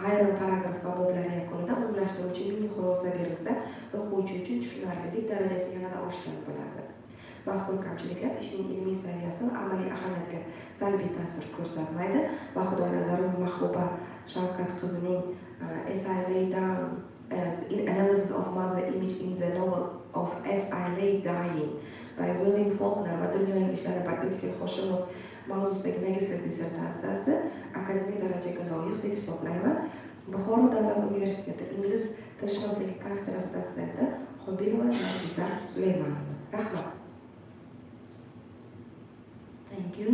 Ayrim paragraf va boblar yakunida umumlashtiruvchi ilmiy xulosa berilsa, o'quvchi uchun tushunarlilik darajasi yanada oshgan bo'lardi. Mazkur kamchiliklar ishning ilmiy saviyasi va amaliy ahamiyatga salbiy ta'sir ko'rsatmaydi va Xudonazar va Mahbuba Shavkat qizining As I Lay Down in Analysis of Mother Image in the Novel of As I Lay Dying by William Faulkner va dunyoning ishlari Adabiyotga qo'shilib mavzusidagi magistrlik dissertatsiyasi akademik darajaga loyiq deb hisoblayman. Buxoro davlat universiteti ingliz tilshunosligi kafedrasi dotsenti Xobirova Nargiza Suleymanova. Rahmat. Thank you.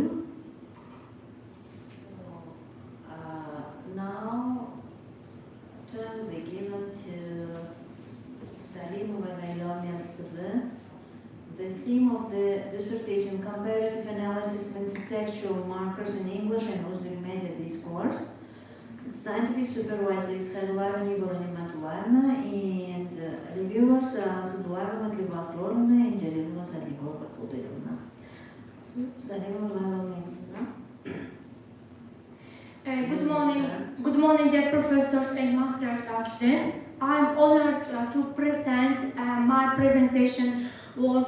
So, now turn the given to Salimova Zaylomiya's qizi. The theme of the dissertation, comparative analysis of textual markers in English and Uzbek media discourse. Scientific supervisor is Talabalarining and reviewers are Sadwarova Matliba-Florovna and Jalilova Sadikova-Kudirovna. Good morning, dear professors and master class students. I'm honored to present my presentation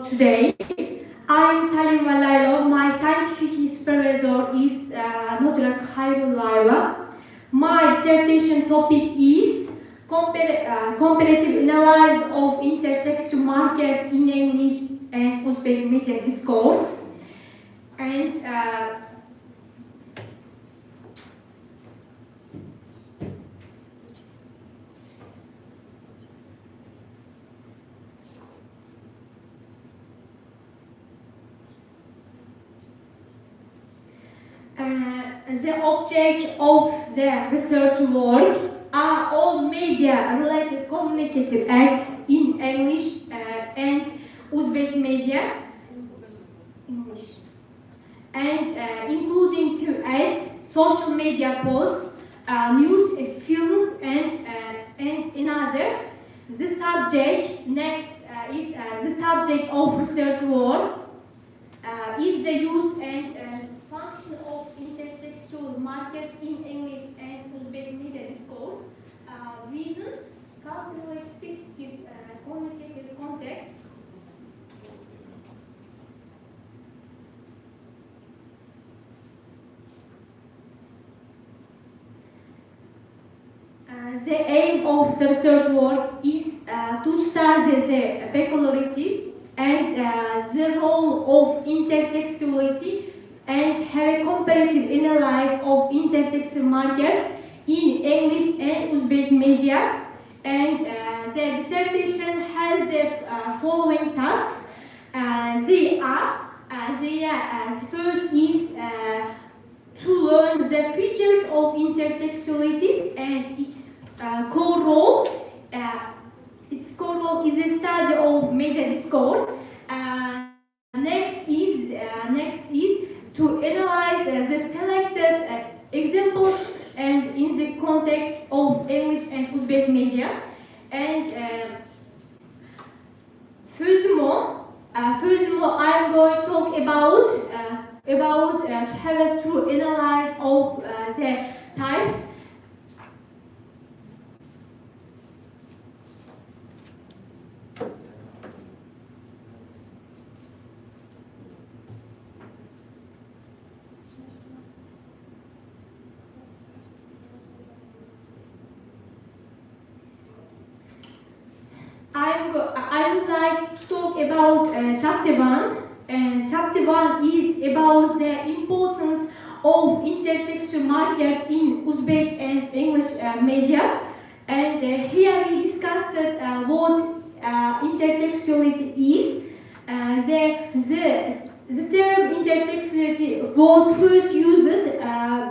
today. I'm Salim Valailov. My scientific supervisor is Nodrak Khairullayeva. My dissertation topic is comparative analysis of intertextual markers in English and Uzbek media discourse. And the object of the research work are all media-related communicative acts in English and Uzbek media, and including two acts, social media posts, news, films, and in others. The subject next is the subject of research work is the use and function of intertextual markers in English and Uzbek media discourse. Reason, culturally specific communicative context. The aim of the research work is to study the peculiarities and the role of intertextuality and have a comparative analysis of intertextual markers in English and Uzbek media. And the dissertation has the following tasks. The first is to learn the features of intertextualities and its core role. Its core role is the study of media discourse. Next is to analyze the selected examples and in the context of English and Uzbek media. And furthermore, I'm going to talk about to have a through analysis of the types. I would like to talk about chapter 1. And chapter 1 is about the importance of intertextual markers in Uzbek and English media. And here we discussed what intertextuality is. The term intertextuality was first used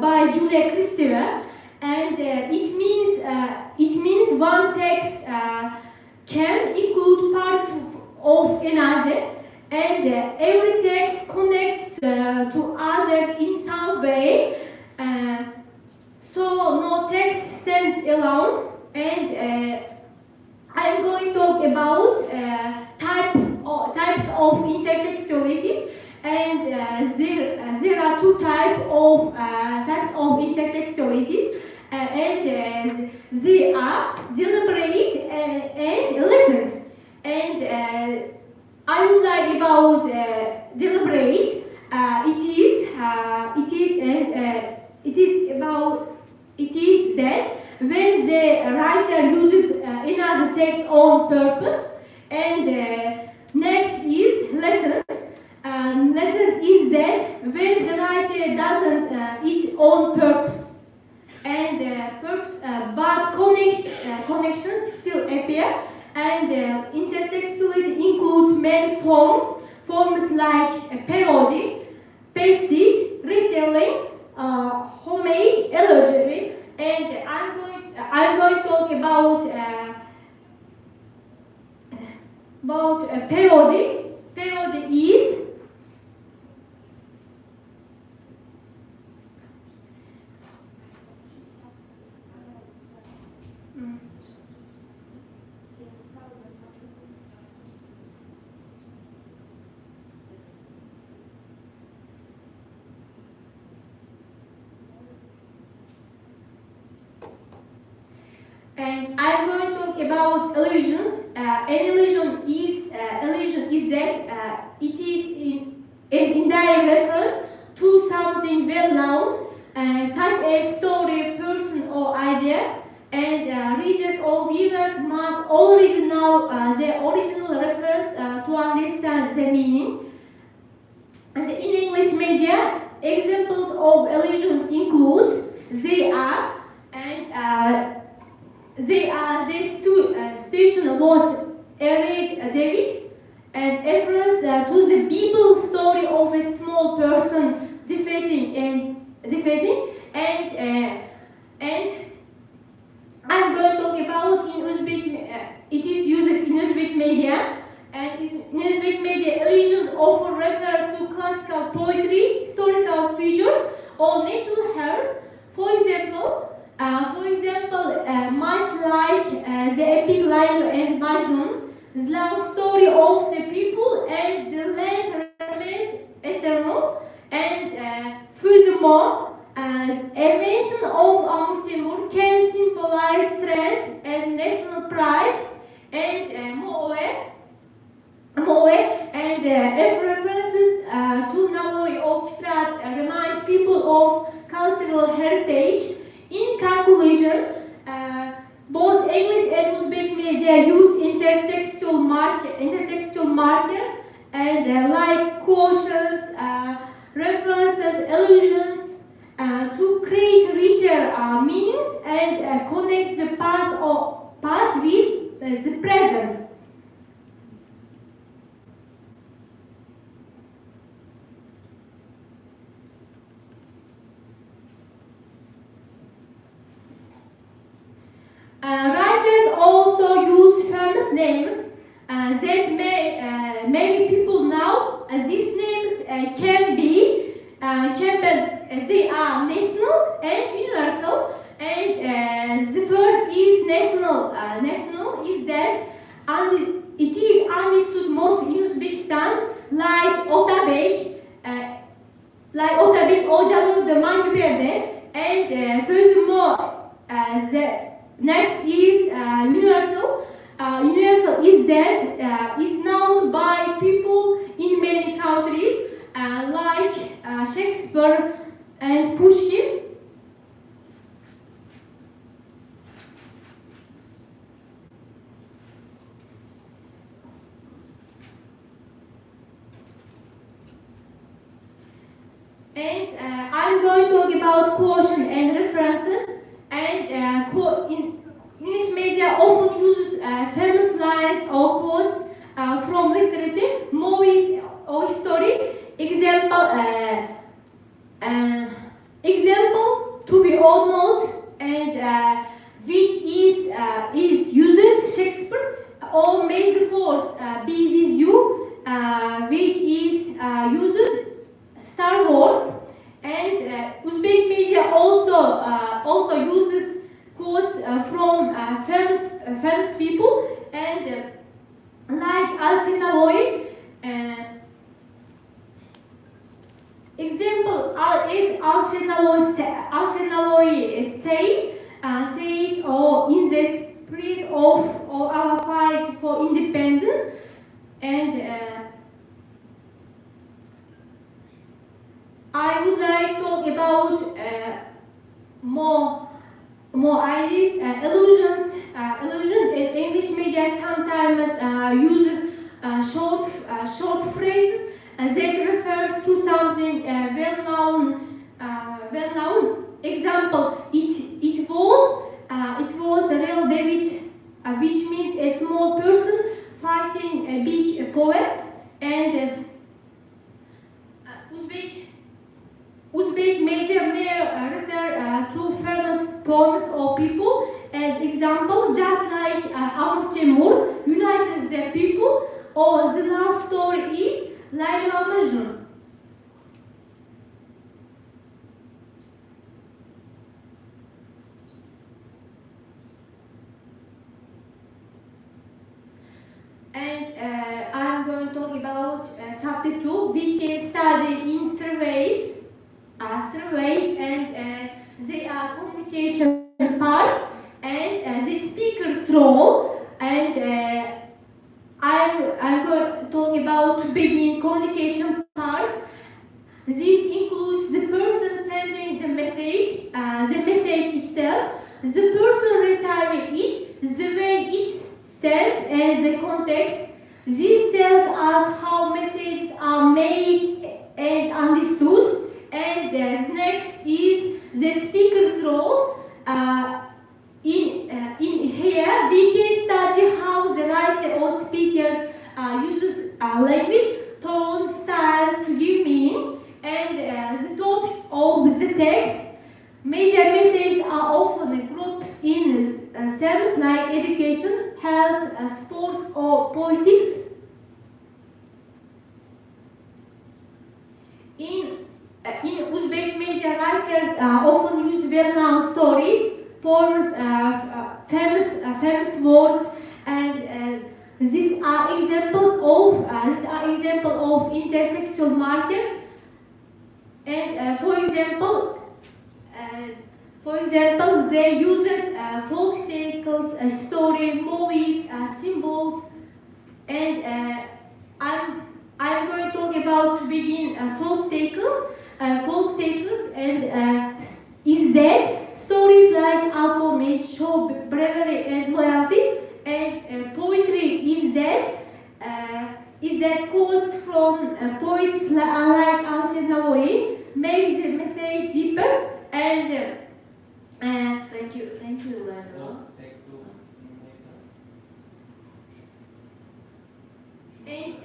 by Julia Kristeva, and it means one text can include parts of another, and every text connects to others in some way. So no text stands alone. And I'm going to talk about types of intertextualities. And there are two types of intertextualities. And they are deliberate and latent. And I would like about deliberate. It is that when the writer uses another text on purpose. And next is latent. Latent is that when the writer doesn't it on purpose. And but connections still appear. And intertextuality includes many forms like parody, pastiche, retelling, homage, allegory. And I'm going to talk about parody. Parody is and I'm going to talk about illusions. An illusion is that it is an indirect reference to something well known, such as story, person, or idea. And readers or viewers must already know the original reference to understand the meaning. And in English media, examples of illusions include the situation was Eric David, and reference to the Bible story of a small person defeating. And I'm going to talk about in Uzbek. It is used in Uzbek media, and in Uzbek media, allusions often refer to classical poetry, historical figures, or national heroes. For example, much like the epic Layla and Majnun, the love story of the people and the land remains eternal. And furthermore, a mention of Amr Temur can symbolize strength and national pride, and and if references to Navoy of Fitrat remind people of cultural heritage. In conclusion, both English and Uzbek media use intertextual markers and like quotations, references, allusions to create richer meanings and connect the past with the present. Writers also use famous names that many people know. These names they are national and universal. And the first is national. National is that it is understood most in Uzbekistan, like Otabek, Ocalı the Mangüber'de, and furthermore, the next is universal. Universal is that is known by people in many countries, like Shakespeare and Pushkin. And I'm going to talk about quotation and references. And English media often uses famous lines or quotes from literature, movies, or history. Example to be all known and which is used Shakespeare, or may the force be with you, which is used Star Wars. And Uzbek media also uses quotes from famous people, and like Al-Shinawi. Example is Al-Shinawi says, or in the spirit of our fight for independence. And I would like to talk about more ideas, allusions. Allusion in English media sometimes uses short phrases that refers to something well-known. Example: it was a real David, which means a small person fighting a big poet. And Uzbek media may refer to famous poems or people. And example, just like Amr Temur united the people, or the love story is Layla Majnun. And I'm going to talk about chapter 2. We can study in surveys, and they are communication parts, and the speaker's role. And I'm going to talk about, to begin, communication parts. This includes the person sending the message itself, the person receiving it, the way it's sent, and the context. This tells us how messages are made and understood. And next is the speaker's role. In here, we can study how the writer or speakers uses language, tone, style to give meaning, and the topic of the text. Media messages are often grouped in themes like education, health, sports, or politics. In Uzbek media, writers often use well-known stories, poems, famous words, and these are examples of intertextual markers. And for example, they used folk tales, story, movies, symbols, and I'm going to talk about to begin folk tales, and is that stories like alchemy show bravery and loyalty, and poetry is that comes from poets like Al-Shenawai, makes the message deeper, and Thank you, Laila. No, take two. and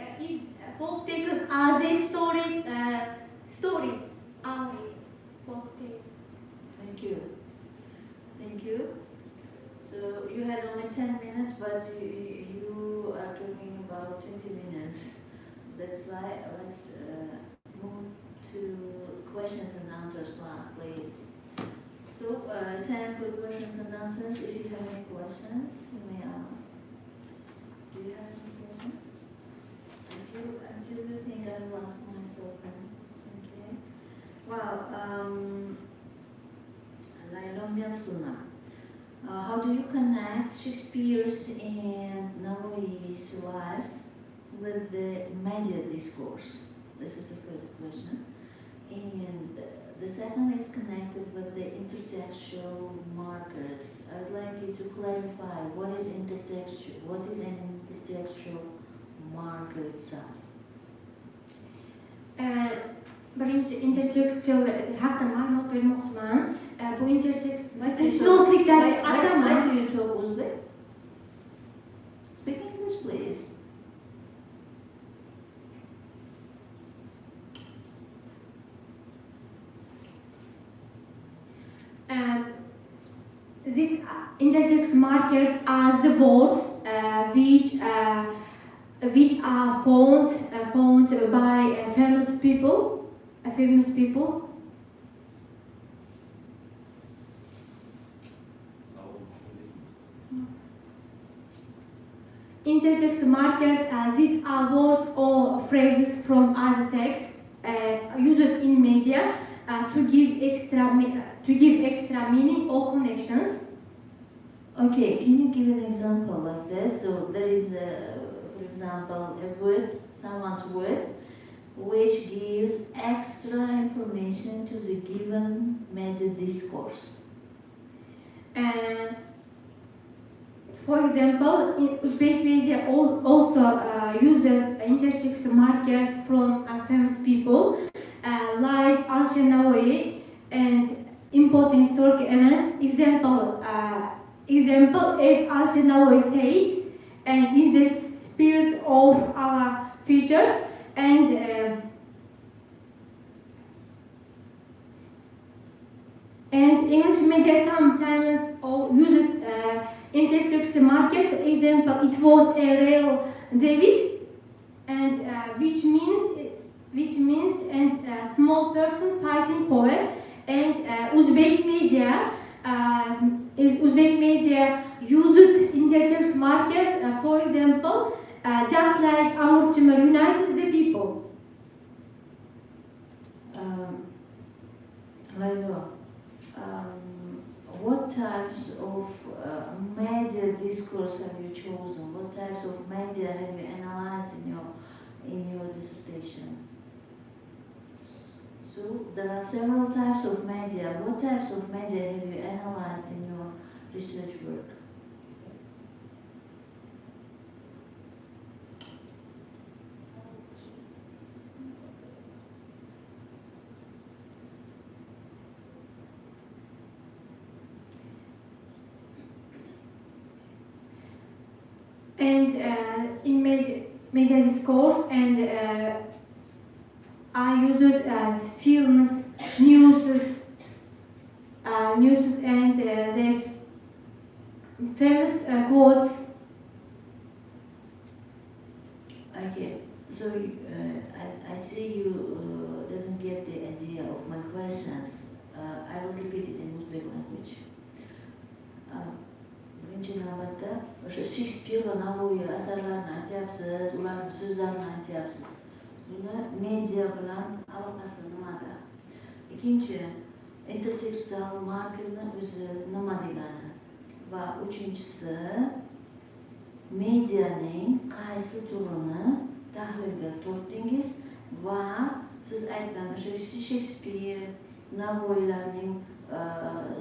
folk tales are the stories are folk tales. Thank you. So you had only 10 minutes, but you are talking about 20 minutes. That's why let's move to questions and answers now, please. So, time for questions and answers. If you have any questions, you may ask. Do you have any questions? Until you think I will ask myself then. Okay. Well, Laila Melsuna, how do you connect Shakespeare's and Nawawi's lives with the media discourse? This is the first question. And the second is connected with the intertextual markers. I'd like you to clarify what is intertextual, what is an intertextual marker itself? Birinchi intertextual haqida ma'lumot bermoqchiman. Bu intertextuallikdagi atama. Why do you talk Uzbek? Speak English, please. These intertext markers are the words which are found by famous people. Intertext markers, these are words or phrases from other texts used in media to give extra meaning or connections. Okay, can you give an example like this? So there is, for example, a word, someone's word, which gives extra information to the given media discourse. For example, Uzbek media also uses intertext markers from famous people like Al-Shenawai and important historical events. Example as Al-Shenawai said, and in the spirit of our futures, and English media sometimes uses intertext markers. Example, it was a real David, and which means and small person fighting poem. And Uzbek media used intertext markers. For example, just like Amr Timur united the people. Laila, what types of media discourse have you chosen? What types of media have you analyzed in your dissertation? So there are several types of media. What types of media have you analyzed in your research work? And in media discourse, and I used films, news, and the famous quotes. Okay, so I see you didn't get the idea of my questions. I will repeat it in Uzbek o'sha Shekspir va Navoiy asarlarini aytyapsiz, ularning so'zlarini aytyapsiz. Buni media bilan aloqasi nimada? Ikkinchi, intertekstual markerni o'zi nima degani? Va uchinchisi, medianing qaysi turini tahlilga tortdingiz va siz aytgan o'sha Shekspir, Navoiylarning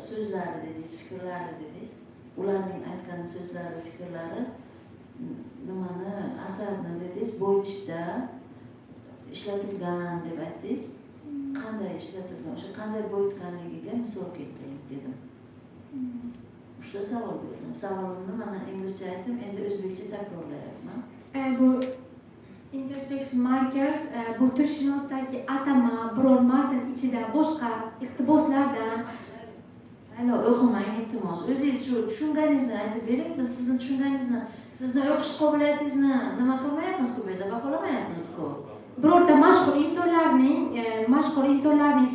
so'zlari dedingiz, fikrlari dedingiz. Ularning aytgan so'zlari, fikrlari nimani asarni dedingiz, bo'yitishda ishlatilgan deb aytdingiz. Qanday ishlatilgan, o'sha qanday bo'yitganligiga misol keltiring dedim. Uchta savol berdim. Savolimni mana inglizcha aytdim, endi o'zbekcha takrorlayapman. Bu intertext markers bu tilshunosdagi atama biror matn ichida boshqa iqtiboslardan o'qimang iltimos. O'zingiz shu tushunganingizni aytib bering. Biz sizni tushunganingizni, sizni o'qish qobiliyatingizni nima qilmayapmiz-ku bu yerda, baholamayapmiz-ku. birorta mashhur insonlarning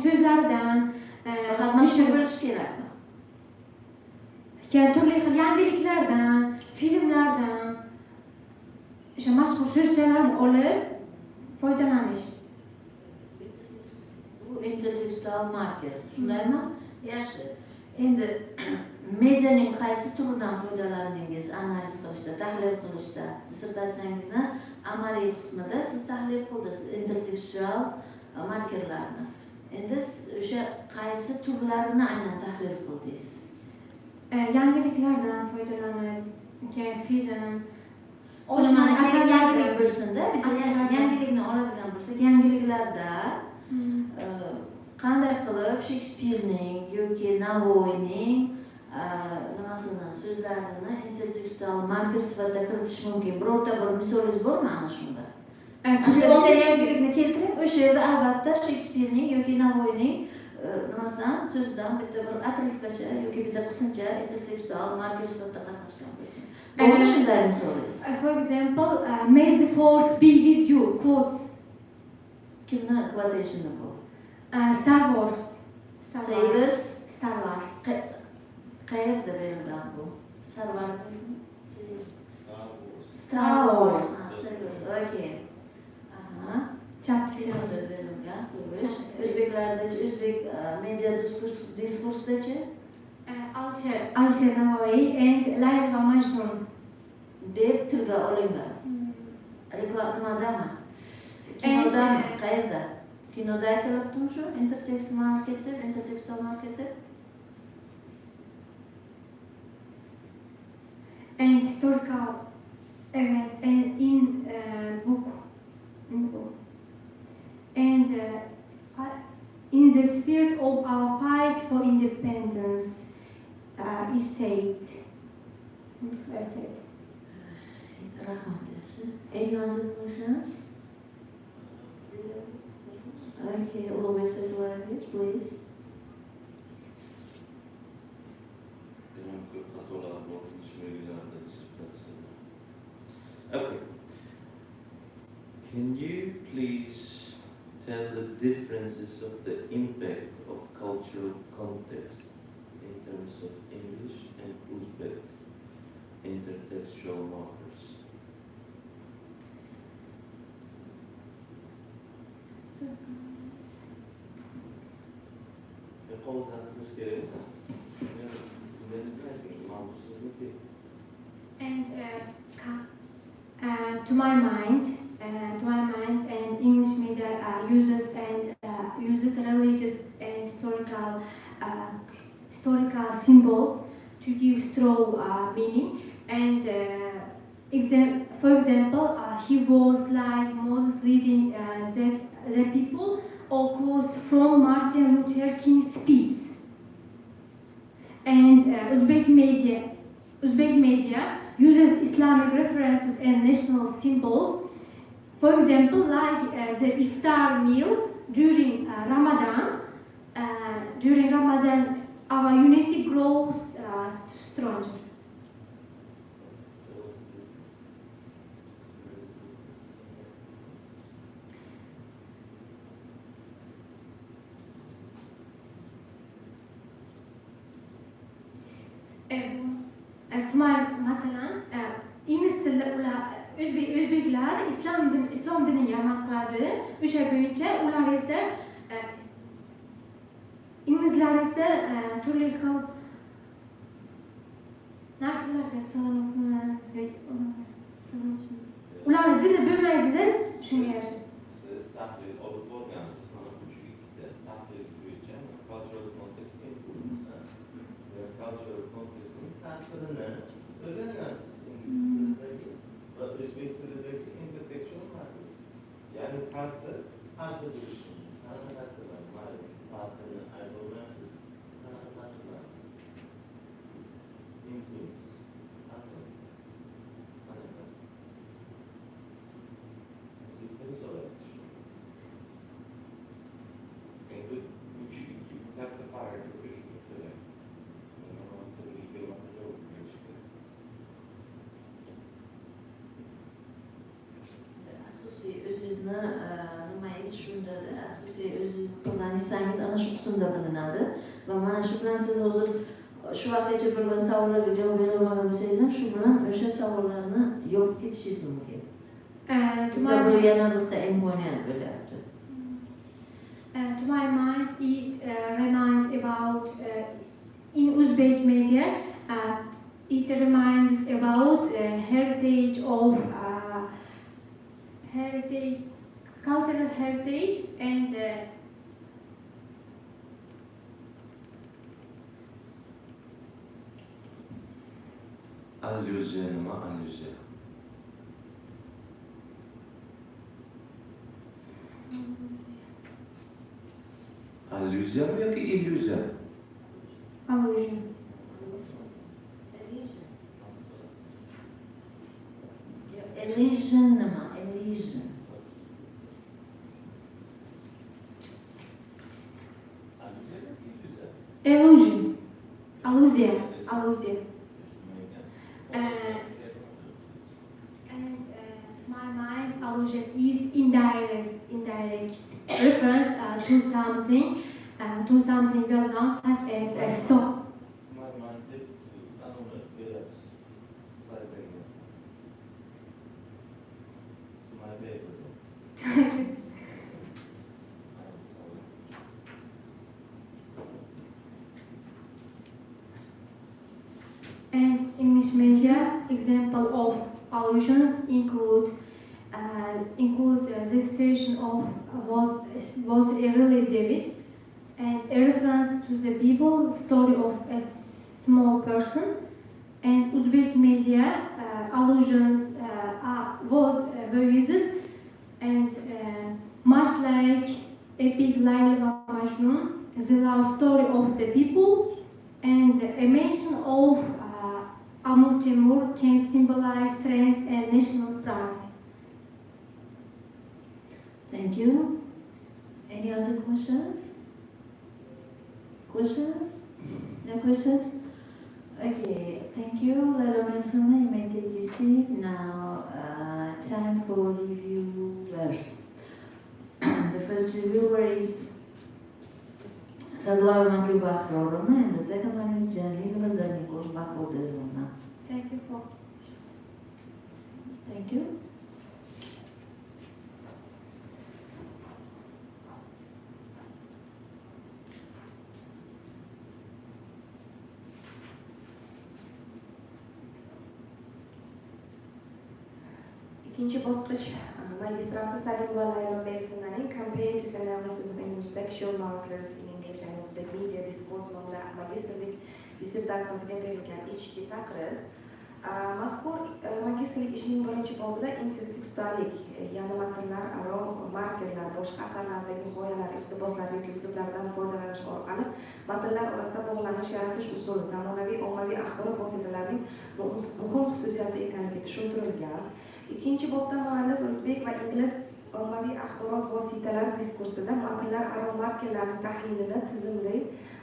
so'zlaridan Faqat mashhur bo'lish kerakmi? turli xil yangiliklardan, filmlardan o'sha mashhur so'zchalarni olib foydalanish. Bu intertekstual marker, shundaymi? Yaxshi. Endi medianing qaysi turidan foydalandingiz analiz qilishda, tahlil qilishda? Dissertatsiyangizni amaliy qismida siz tahlil qildingiz intertekstual markerlarni. Endi o'sha qaysi turlarini aynan tahlil qildingiz? Yangiliklardan foydalanib, film, yangilik bo'lsin-da, bitta yangilikni oladigan bo'lsak, yangiliklarda qanday qilib Shekspirning yoki Navoiyning nimasini, so'zlarini intertekstual marker sifatida kiritish mumkin? Birorta bir misolingiz bormi ana shunda? Bitta yangilikni keltiring, o'sha yerda albatta Shekspirning yoki Navoiyning nimasidan, so'zidan bitta bir atrifgacha yoki bitta qismcha intertekstual marker sifatida qatnashgan bo'lsin. Bormi shunday misolingiz? For example, may the force be with you, quotes. Kimni quotationi bu? Star Wars. Sailors. Star Wars. Qayerda berilgan bu? Star Wars. Star Wars. Okay. Aha. Chapter. Berilgan. O'zbeklardachi, o'zbek media diskursdachi? Alisher Navoiy and Layla va Majnun deb tilga olingan. Reklama nimadami? Kinodami? Qayerda? Kinoda aytilyaptimi shu intertekstual marketer? And historical events and in book. And in the spirit of our fight for independence, is said. Rahmat yaxshi. Eng nozik bo'lsangiz. Okay, always say language, please. Okay. Can you please tell the differences of the impact of cultural context in terms of English and Uzbek intertextual markers? And to my mind, and English media uses religious and historical symbols to give strong meaning. And for example, he was like Moses leading the people, or quotes from Martin Luther King's speech. And Uzbek media uses Islamic references and national symbols. For example, like the iftar meal during Ramadan. During Ramadan, our unity grows stronger. Masalan, tilida ular o'zbeklar islom diniga amal qiladi. O'sha bo'yicha ular esa inglizlar esa turli xil narsalarga ularni dili bo'lmaydi-da, shunga yarasha. Siz tahlil olib borgansiz, mana 3-2 tahlil bo'yicha cultural context influence va cultural contextning ta'sirini o'rganyapsiz ingliz tilidagi va o'zbek tilidagi intertextual matters. Ya'ni ta'sir farqi bo'lishi. Qanaqa ta'sirlar? Farqini aytolmayapsiz. Qanaqa ta'sirlar? Influence. Qanaqa ta'sir? Asosiy o'zingizni nimangiz shundadir, asosiy o'zingizni qo'llanishingiz ana shu qismda bilinadi va mana shu bilan siz hozir shu vaqtgacha bo'lgan savollarga javob bera olmagan bo'lsangiz ham shu bilan o'sha savollarni yopib ketishingiz mumkin. Sizda bu yana bitta imkoniyat bo'lyapti. To my mind, it reminds about in Uzbek media. It reminds about heritage of heritage, cultural heritage, and Allyuziya nima? Allyuziya. Allyuziya yoki illyuziya? allusion. Elision nima? Elision. Illusion. Allusion. Allusion. And to my mind, allusion is indirect reference to something well done, such as a stop. And English media example of allusions include the situation of was a really David, and a reference to the Bible story of a small person. And Uzbek media allusions were used, and much like epic Layla wa Majnun, the love story of the people, and a mention of Amur Temur can symbolize strength and national pride. Thank you. Any other questions? Questions? No questions? Okay, thank you. Layla Mansuna, you may take your seat. Now, time for reviewers. The first reviewer is Sadlav Matlubah Rorona, and the second one is Janina Zanikul Bakoderona. Thank you for Thank you. İkinci bosqich magistrati Talabalarining Belsinning Comparative Analysis of Intellectual Markers in English and Uzbek Media Discourse nomli magistrlik dissertatsiyasiga berilgan ichki taqriz. Mazkur magistrlik ishining birinchi bobida intertekstuallik, ya'ni matnlar aro markerlar, boshqa asarlardagi g'oyalar, iqtiboslar yoki uslublardan foydalanish orqali matnlar orasida bog'lanish yaratish usuli zamonaviy ommaviy axborot vositalarining muhim xususiyati ekanligi tushuntirilgan. İkinci bobda muallif o'zbek va ingliz ommaviy axborot vositalari diskursida matnlar aro markerlarning tahlilini tizimli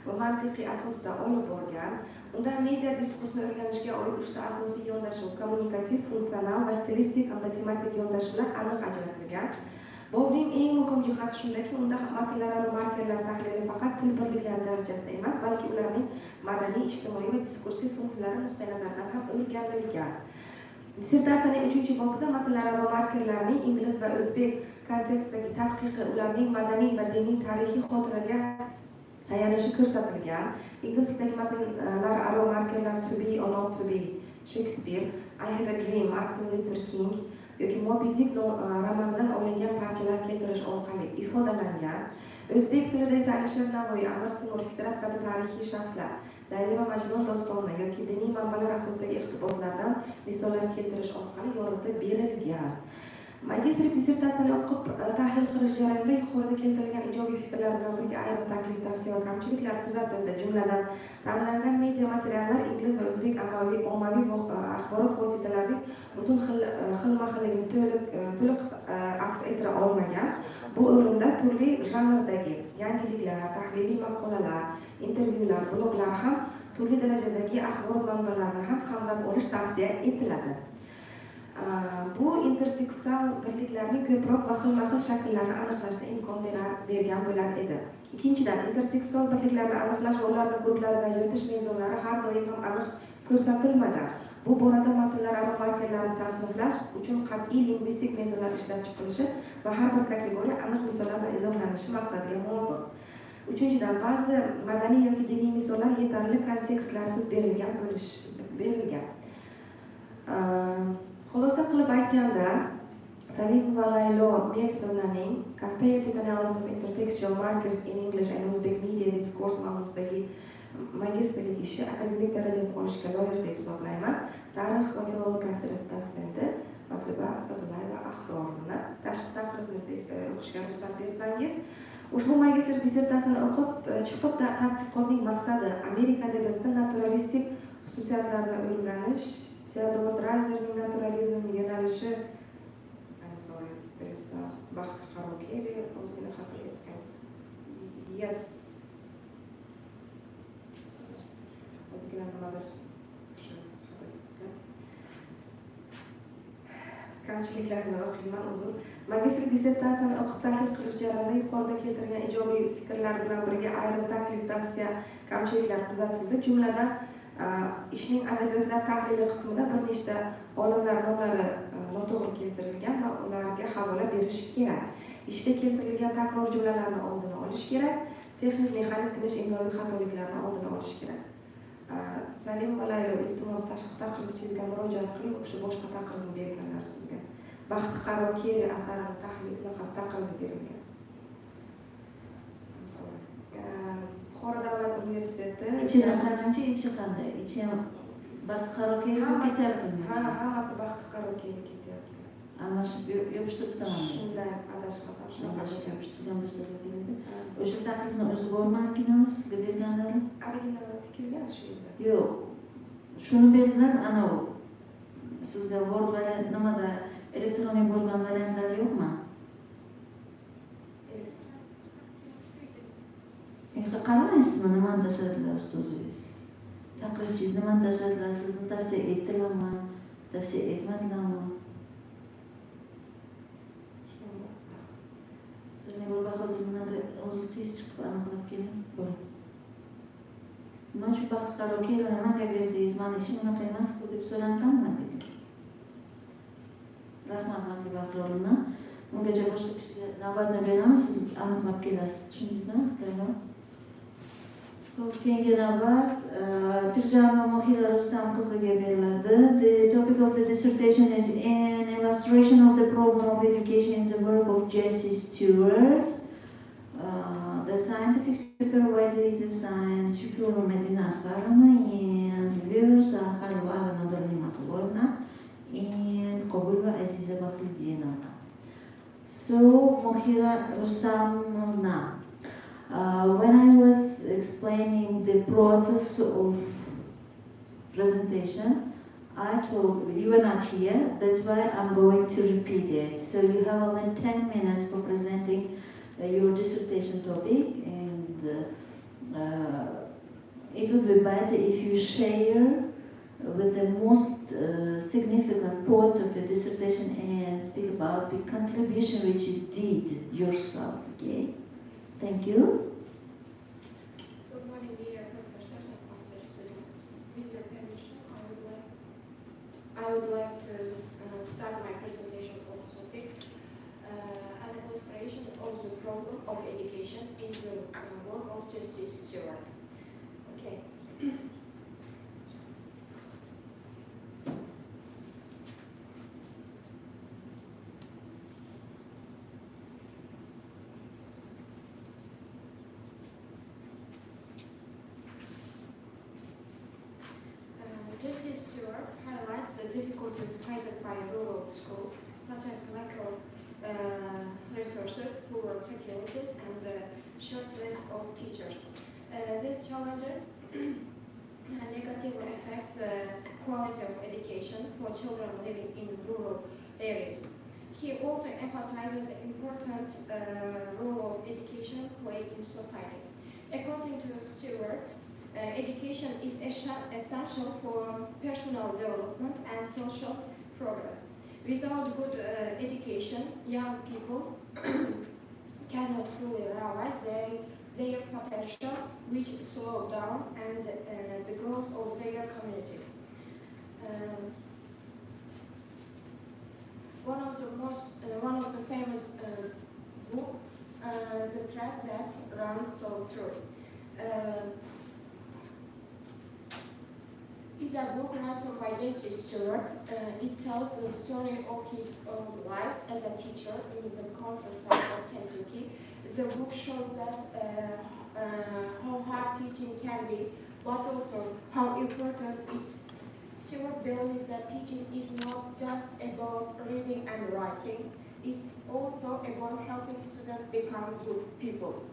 va mantiqiy asosda olib borgan. Unda media diskursni o'rganishga oid 3 ta asosiy yondashuv – kommunikativ, funksional va stilistik hamda tematik yondashuvlar aniq ajratilgan. Bobning eng muhim jihati shundaki, unda matnlar aro markerlar tahlili faqat til birliklari darajasida emas, balki ularning madaniy, ijtimoiy va diskursiv funksiyalari nuqtai nazaridan ham o'rganilgan. Dissertatsiyaning 3-bobida matnlararo markerlarning ingliz va o'zbek kontekstdagi tadqiqi, ularning madaniy va diniy tarixiy xotiraga tayanishi ko'rsatilgan. Ingliz tilidagi matnlararo markerlar to be or not to be, Shakespeare, I have a dream, Martin Luther King yoki Moby Dick romanidan olingan parchalar keltirish orqali ifodalangan. O'zbek tilida esa Alisher Navoiy, Amir Temur, Fitrat kabi tarixiy shaxslar, Layli va Majnun dostoni yoki diniy manbalar asosidagi iqtiboslardan misollar keltirish orqali yoritib berilgan. Magistrlik dissertatsiyani o'qib tahlil qilish jarayonida yuqorida keltirilgan ijobiy fikrlar bilan birga ayrim taklif, tavsiya va kamchiliklar kuzatildi. Jumladan, tanlangan media materiallar ingliz va o'zbek ommaviy axborot vositalarining butun xilma-xilligini to'liq aks ettira olmagan. Bu o'rinda turli janrdagi yangiliklar, tahliliy maqolalar, intervyular, bloglar ham turli darajadagi axborot manbalarini ham qamrab olish tavsiya etiladi. Bu intertekstal birliklarning ko'proq va xilma-xil shakllarni aniqlashga imkon bergan bo'lar edi. Ikkinchidan, intertekstual birliklarni aniqlash va ularni guruhlarga ajratish mezonlari har doim ham aniq ko'rsatilmagan. Bu borada matnlararo markerlarni tasniflash uchun qat'iy lingvistik mezonlar ishlab chiqilishi va har bir kategoriya aniq misollar bilan izohlanishi maqsadiga muvofiq. Uchinchidan, ba'zi madaniy yoki diniy misollar yetarli kontekstlarsiz berilgan. Xulosa qilib aytganda, Salim va Laylo Mevsulaning Comparative Analysis of Intertextual Markers in English and Uzbek Media Discourse mavzusidagi magistrlik ishi akademik darajasini olishga loyiq deb hisoblayman. Tarix va filologiya attestatsiyasida Matluba Asadullayeva Ahrorovni tashqi taqrizni o'qishga ruxsat bersangiz, ushbu magistr dissertatsiyani o'qib chiqib tadqiqotning maqsadi Amerika adabiyotida naturalistik xususiyatlarni o'rganish, Theodor Dreiserning naturalizm yo'nalishi, Baxt Qarokeri o'zini xato etgan. Yes. O'zgina nimadir kamchiliklarni o'qiyman, uzr. Magistr dissertatsiyani o'qib tahlil qilish jarayonida yuqorida keltirilgan ijobiy fikrlar bilan birga ayrim taklif, tavsiya, kamchiliklar kuzatildi. Jumladan, ishning adabiyotlar tahlili qismida bir nechta olimlar nomlari noto'g'ri keltirilgan va ularga havola berish kerak. Ishda keltirilgan takror jumlalarni oldini olish kerak. Texnik, mexanik tinish, imloviy xatoliklarni oldini olish kerak. Salim va Laylo, iltimos tashqi taqriz chizgan murojaat qilib, o'sha boshqa taqrizni berganlar sizga. Baxt Qarokeri asarini tahlil qilib taqriz berilgan. Buxoro davlat universiteti ichidan qaragancha ichi qanday? Ichi ham Baxt Qarokeri ketyaptimi? Hammasi Baxt Qarokeri ketyapti. Almashib yopishtirib turaman. Shunday adashmasam shunaqa yopishtirgan bo'lsa kerak. O'sha taqrizni o'zi bormi originali sizga berganlari? Originali tikilgan shu yerda. Yo'q. Shuni berdilar, ana u. Sizga Word variant nimada elektroniy bo'lgan variantlari yo'qmi? Qaramaysizmi, nimani tashladilar ustozingiz? Taqrizchingiz nimani tashladilar? Sizni tavsiya etdilarmi? Tavsiya etmadilarmi? Sizning bir bahodirlarni o'zi tez chiqib aniqlab keling. Nima uchun Baxt Qarokeri nimaga berdingiz? Mani ishim unaqa emas-ku deb so'raganman dedi. Rahmat Baxt. Ungacha boshqa kishiga navbatni beramiz, siz aniqlab kelasiz. Tushundingizmi? Keyingi navbat Pirjama Mohira Rustam qiziga beriladi. The topic of the dissertation is an illustration of the problem of education in the work of Jesse Stewart. The scientific supervisor is assigned Shukru Medina Asqarova and viewers are Khalilova Nadal Nimatullovna and Qabulova Aziza Bakhdinova. So, Mohira Rustamovna. When I was explaining the process of presentation, I told you were not here, that's why I'm going to repeat it. So you have only 10 minutes for presenting your dissertation topic, and it would be better if you share with the most significant point of your dissertation and speak about the contribution which you did yourself, okay? Thank you. Good morning, dear professors and master students. With your permission, I would like to start my presentation of the topic, an illustration of the problem of education in the work of Xorijiy Stewart. Okay. Xorijiy Stewart highlights the difficulties faced by rural schools, such as lack of resources, poor faculties, and the shortage of teachers. These challenges negatively affect the quality of education for children living in rural areas. He also emphasizes the important role of education played in society. According to Stewart, education is essential for personal development and social progress. Without good education, young people cannot fully realize their potential, which slow down and the growth of their communities. One of the famous book, the thread that runs so true. Is a book written by Xorijiy Stewart. It tells the story of his own life as a teacher in the countryside of Kentucky. The book shows that how hard teaching can be, but also how important it is. Stewart believes that teaching is not just about reading and writing, it's also about helping students become good people.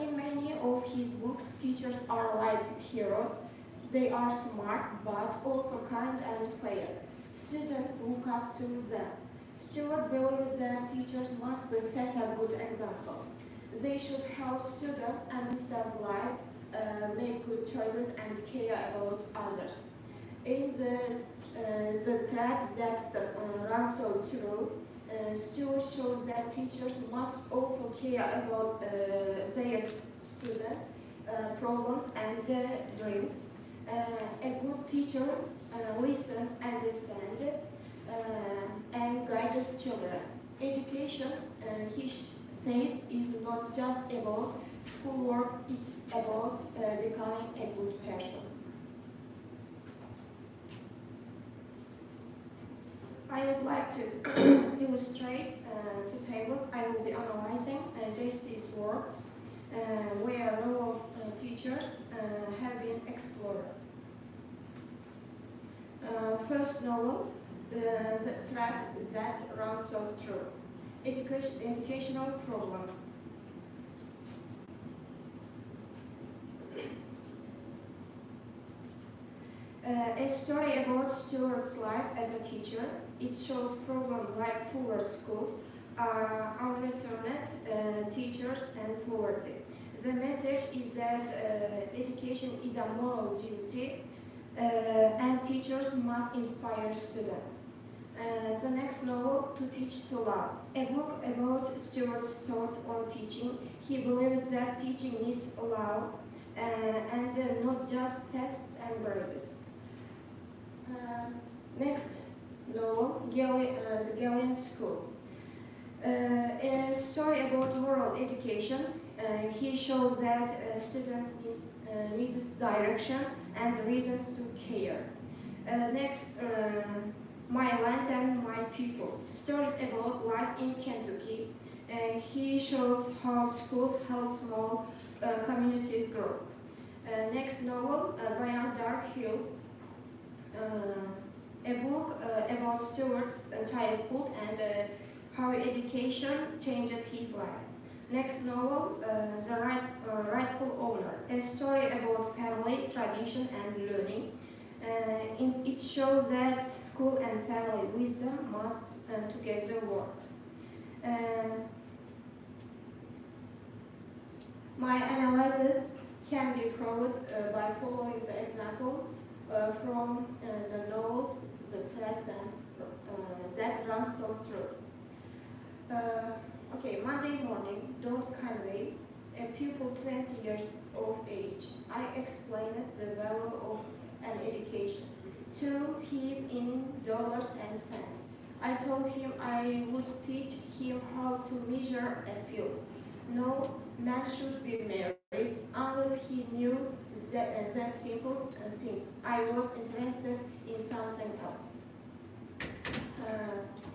In many of his books, teachers are like heroes. They are smart, but also kind and fair. Students look up to them. Stewart believes that teachers must set a good example. They should help students understand life, make good choices, and care about others. In the thread that runs so true, Stewart shows that teachers must also care about their students' problems and dreams. A good teacher listens, understands, and guides children. Education, he says, is not just about schoolwork, it's about becoming a good person. I would like to illustrate two tables. I will be analyzing Xoriyiy's works where role of teachers have been explored. First novel, the thread that runs so true. Educational problem. A story about Stewart's life as a teacher. It shows problems like poor schools, unreturned teachers, and poverty. The message is that education is a moral duty and teachers must inspire students. The next novel, To Teach to Love, a book about Stewart's thoughts on teaching. He believes that teaching needs love and not just tests and grades. Next novel, The Galleon School. A story about moral education. He shows that students need direction and reasons to care. Next, My Land and My People. Stories about life in Kentucky. He shows how schools help small communities grow. Next novel, Beyond Dark Hills. A book about Stewart's childhood and how education changed his life. Next novel, The Rightful Owner, a story about family, tradition, and learning. It shows that school and family wisdom must together work. My analysis can be proved by following the examples from the novels, the threads that run so true. Okay, Monday morning, Don Conway, a pupil 20 years of age. I explained the value of and education, to him in dollars and cents. I told him I would teach him how to measure a field. No man should be married unless he knew that simple things. I was interested in something else.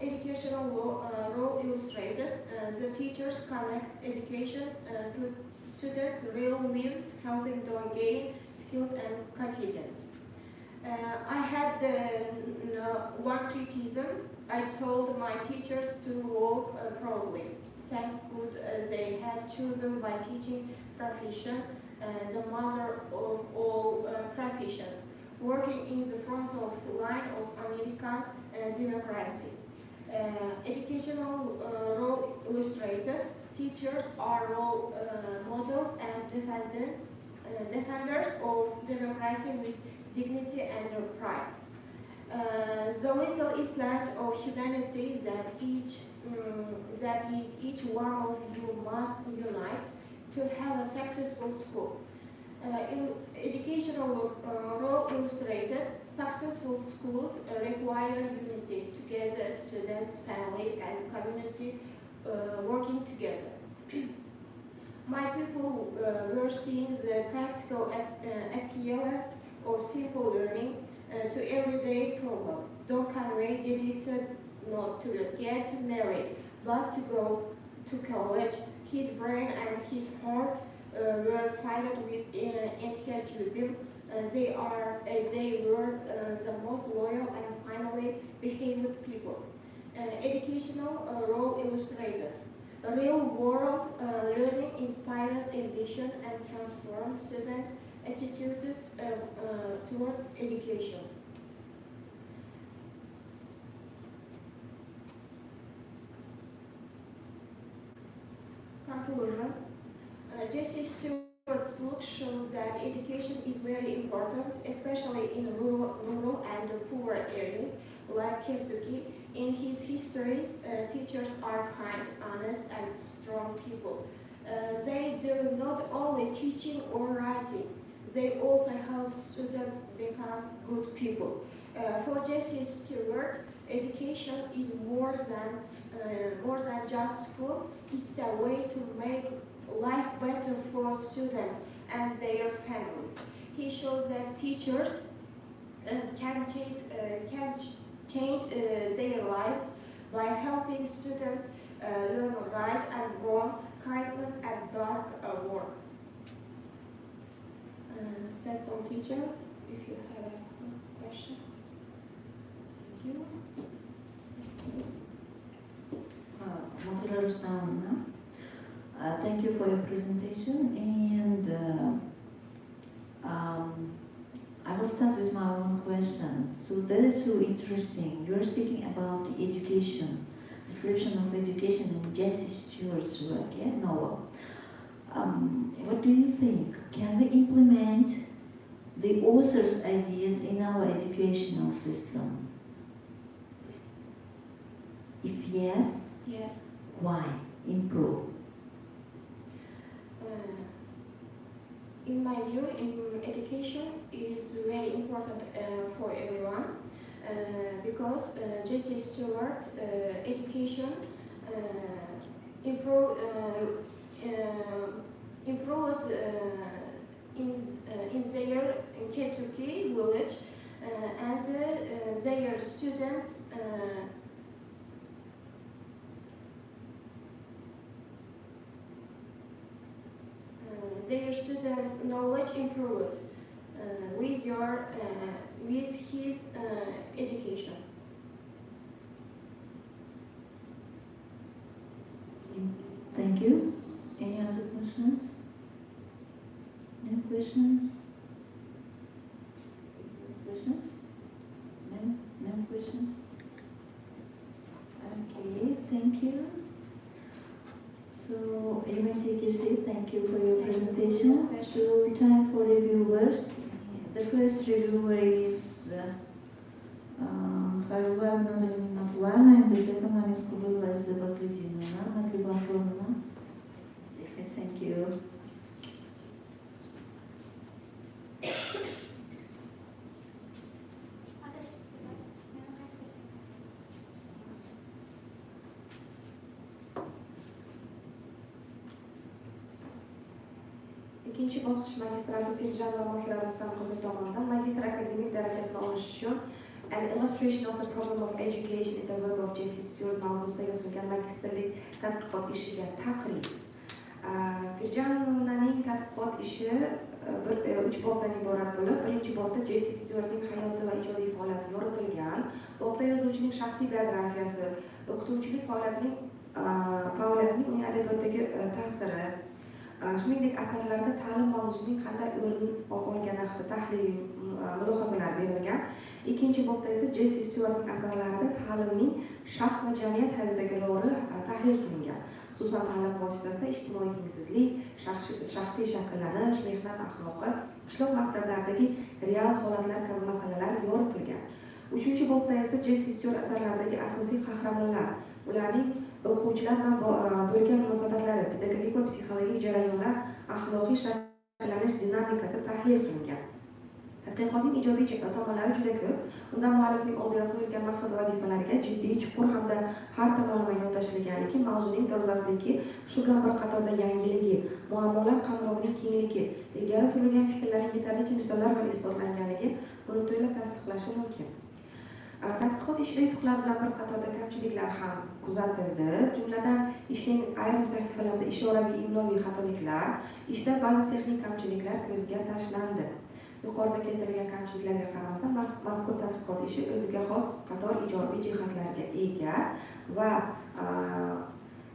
Educational role illustrated. The teachers connect education to students' real lives, helping them gain skills and confidence. I had one criticism. I told my teachers to walk proudly. Thank God they had chosen my teaching profession, the mother of all professions, working in the front of line of American democracy. Educational role illustrated. Teachers are role models and defenders of democracy with dignity and pride. The little island of humanity that is each one of you must unite to have a successful school. Educational role illustrated. Successful schools require unity together, students, family, and community working together. My people were seeing the practical appearance of simple learning to everyday problem. Don't convey dedicated not to get married, but to go to college. His brain and his heart were filled with enthusiasm. They were the most loyal and finally behaved people. Educational role illustrated. Real world learning inspires ambition and transforms students' attitudes towards education. Conclusion. Jesse Stewart's book shows that education is very important, especially in rural and poor areas like Kentucky. In his histories, teachers are kind, honest, and strong people. They do not only teaching or writing, they also help students become good people. For Jesse Stewart, education is more than just school. It's a way to make life better for students and their families. He shows that teachers can change their lives by helping students learn right and wrong, kindness and dark work. That's all, teacher. If you have a question. Thank you. Muhira Rustamovna, thank you for your presentation, and I will start with my own question. So that is so interesting. You are speaking about education, description of education in Jesse Stewart's work, yeah, novel. What do you think? Can we implement the author's ideas in our educational system? If yes, Yes. why? Improve. In my view, education is very important for everyone because Jesse Stewart education improved in their Kentucky village and their students knowledge improved with his education. Thank you. Any other questions? No questions? Questions? No questions? Okay, thank you. So you may take your seat. Thank you for your presentation. So time for reviewers. The first reviewer is Харула Анатольевна Матлана, and the second one is Kubula Zabaklidina. Thank you. ikkinchi bosqich magistrati Pirjan va Mohira Rustam qizi tomonidan magistr akademik darajasini olish uchun An illustration of the problem of education in the work of J.C. Stewart mavzusida yozilgan magistrlik tadqiqot ishiga taqrid. Pirjanovaning tadqiqot ishi uch bobdan iborat bo'lib, birinchi bobda J.C. Stewartning hayoti va ijodiy faoliyati yoritilgan, bobda yozuvchining shaxsiy biografiyasi, o'qituvchilik faoliyatining uning adabiyotdagi ta'siri, shuningdek asarlarda ta'lim mavzusining qanday o'rin olgani haqida tahlil mulohazalar berilgan. Ikkinchi bobda esa J.C. Stewartning asarlarida ta'limning shaxs va jamiyat hayotidagi roli tahlil qilingan. Xususan ta'lim vositasida ijtimoiy tengsizlik, shaxsiy shakllanish, mehnat axloqi, qishloq maktablaridagi real holatlar kabi masalalar yoritilgan. Uchinchi bobda esa J.C. Stewart asarlaridagi asosiy qahramonlar, ularning o'quvchilar bilan bo'lgan munosabatlari, pedagogik va psixologik jarayonlar, axloqiy shakllanish dinamikasi tahlil qilingan. Tadqiqotning ijobiy tomonlari juda ko'p. Unda muallifning oldiga qo'yilgan maqsad vazifalarga jiddiy, chuqur hamda har tomonlama yondashilganligi, mavzuning dolzarbligi, shu bilan bir qatorda yangiligi, muammolar qamrovining kengligi, ilgari surilgan fikrlarning yetarlicha misollar bilan isbotlanganligi buni to'liq tasdiqlashi mumkin. Tadqiqot ishida yutuqlar bilan bir qatorda kamchiliklar ham kuzatildi. Jumladan, ishning ayrim sahifalarida ishoraviy imloviy xatoliklar, ishda ba'zi texnik kamchiliklar ko'zga tashlandi. Yuqorida keltirilgan kamchiliklarga qaramasdan, mazkur tadqiqot ishi o'ziga xos qator ijobiy jihatlarga ega va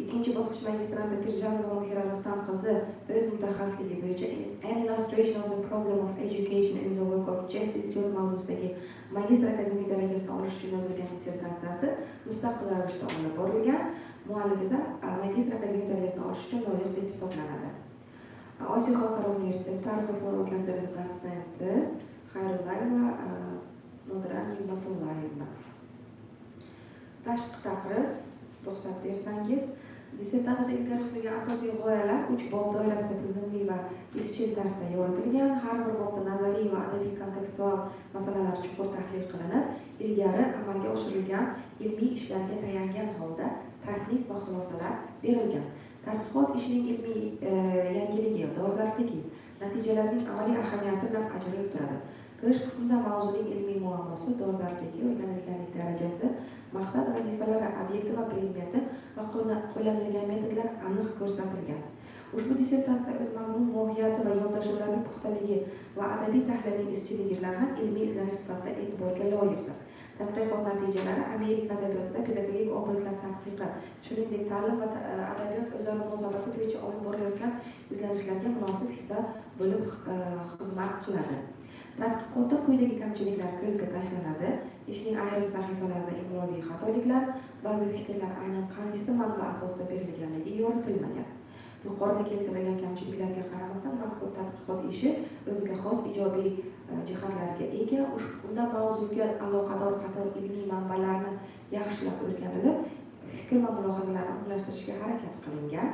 ikkinchi bosqich magistranta Pirjan va Mohira Rustam qizi o'z mutaxassisligi bo'yicha An illustration of the problem of education in the work of J.C. Stewart mavzusidagi magistr akademik darajasini olish uchun yozilgan dissertatsiyasi mustaqil ravishda olib borilgan. Muallif esa magistr akademik darajasini olish uchun loyiq deb hisoblanadi. Osiyo xalqaro universiteti tarix va filologiya kafedrasi dotsenti Xayrullayeva Nodira Nigmatullayeva. Tashqi taqriz, ruxsat bersangiz, dissertatsiyada ilgari surilgan asosiy g'oyalar 3 bob doirasida tizimli va izchil tarzda yoritilgan. Har bir bobda nazariy va adabiy kontekstual masalalar chuqur tahlil qilinib, ilgari amalga oshirilgan ilmiy ishlarga tayangan holda tasnif va xulosalar berilgan. Tadqiqot ishining ilmiy yangiligi, dolzarbligi, natijalarning amaliy ahamiyati bilan ajralib turadi. Kirish qismida mavzuning ilmiy muammosi, dolzarbligi, o'rganilganlik darajasi, maqsad, vazifalari, obyekti va predmeti va qo'llanilgan metodlar aniq ko'rsatilgan. Ushbu dissertatsiya o'z mazmun mohiyati va yondashuvlarning puxtaligi va adabiy tahlilning izchilligi bilan ham ilmiy izlanish sifatida e'tiborga loyiqdir. Tadqiqot natijalari Amerika adabiyotida pedagogik obrazlar tadqiqi, shuningdek ta'lim va adabiyot o'zaro munosabati bo'yicha olib borilayotgan izlanishlarga munosib hissa bo'lib xizmat qiladi. Tadqiqotda quyidagi kamchiliklar ko'zga tashlanadi. Ishning ayrim sahifalarida imloviy xatoliklar, ba'zi fikrlar aynan qaysi manba asosida berilganligi yoritilmagan. Yuqorida keltirilgan kamchiliklarga qaramasdan, mazkur tadqiqot ishi o'ziga xos ijobiy jihatlarga ega. Unda mavzuga aloqador qator ilmiy manbalarni yaxshilab o'rganilib, fikr va mulohazalarni umumlashtirishga harakat qilingan.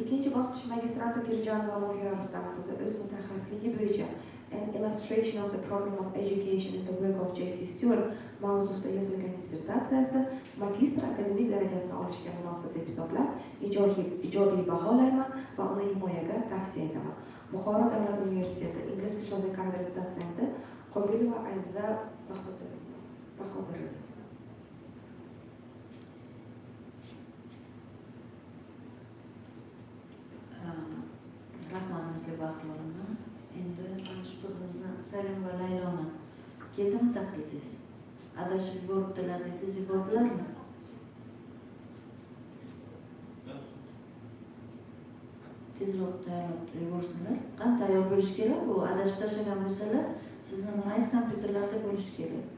Ikkinchi bosqich magistrati Pirjan va Mohira Rustam qizi o'z mutaxassisligi bo'yicha An illustration of the problem of education in the work of J.C. Stewart mavzusida yozilgan dissertatsiyasi magistr akademik darajasini olishga munosib deb hisoblab, ijobiy baholayman va uni himoyaga tavsiya etaman. Buxoro davlat universiteti ingliz tili kafedrasi dotsenti Qobilova Aziza Bahodirova. Rahmat baholaman. Endi mana shu qizimizni Salim va Layloni keldimi taqdiringiz? Adashib yuboribdilar, dedingiz, yubordilarmi? Tezroq tayyorlab yuborsinlar. Qanday tayyor bo'lish kerak? Bu adashib tashlagan bo'lsalar, sizni nimangiz kompyuterlarda bo'lishi kerak.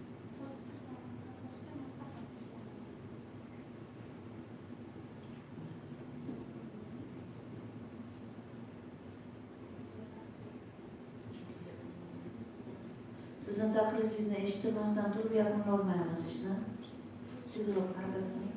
Sizin taqriringizni eshittirmasdan turib yakunlolmaymiz ishni. Tezroq harakat qiling.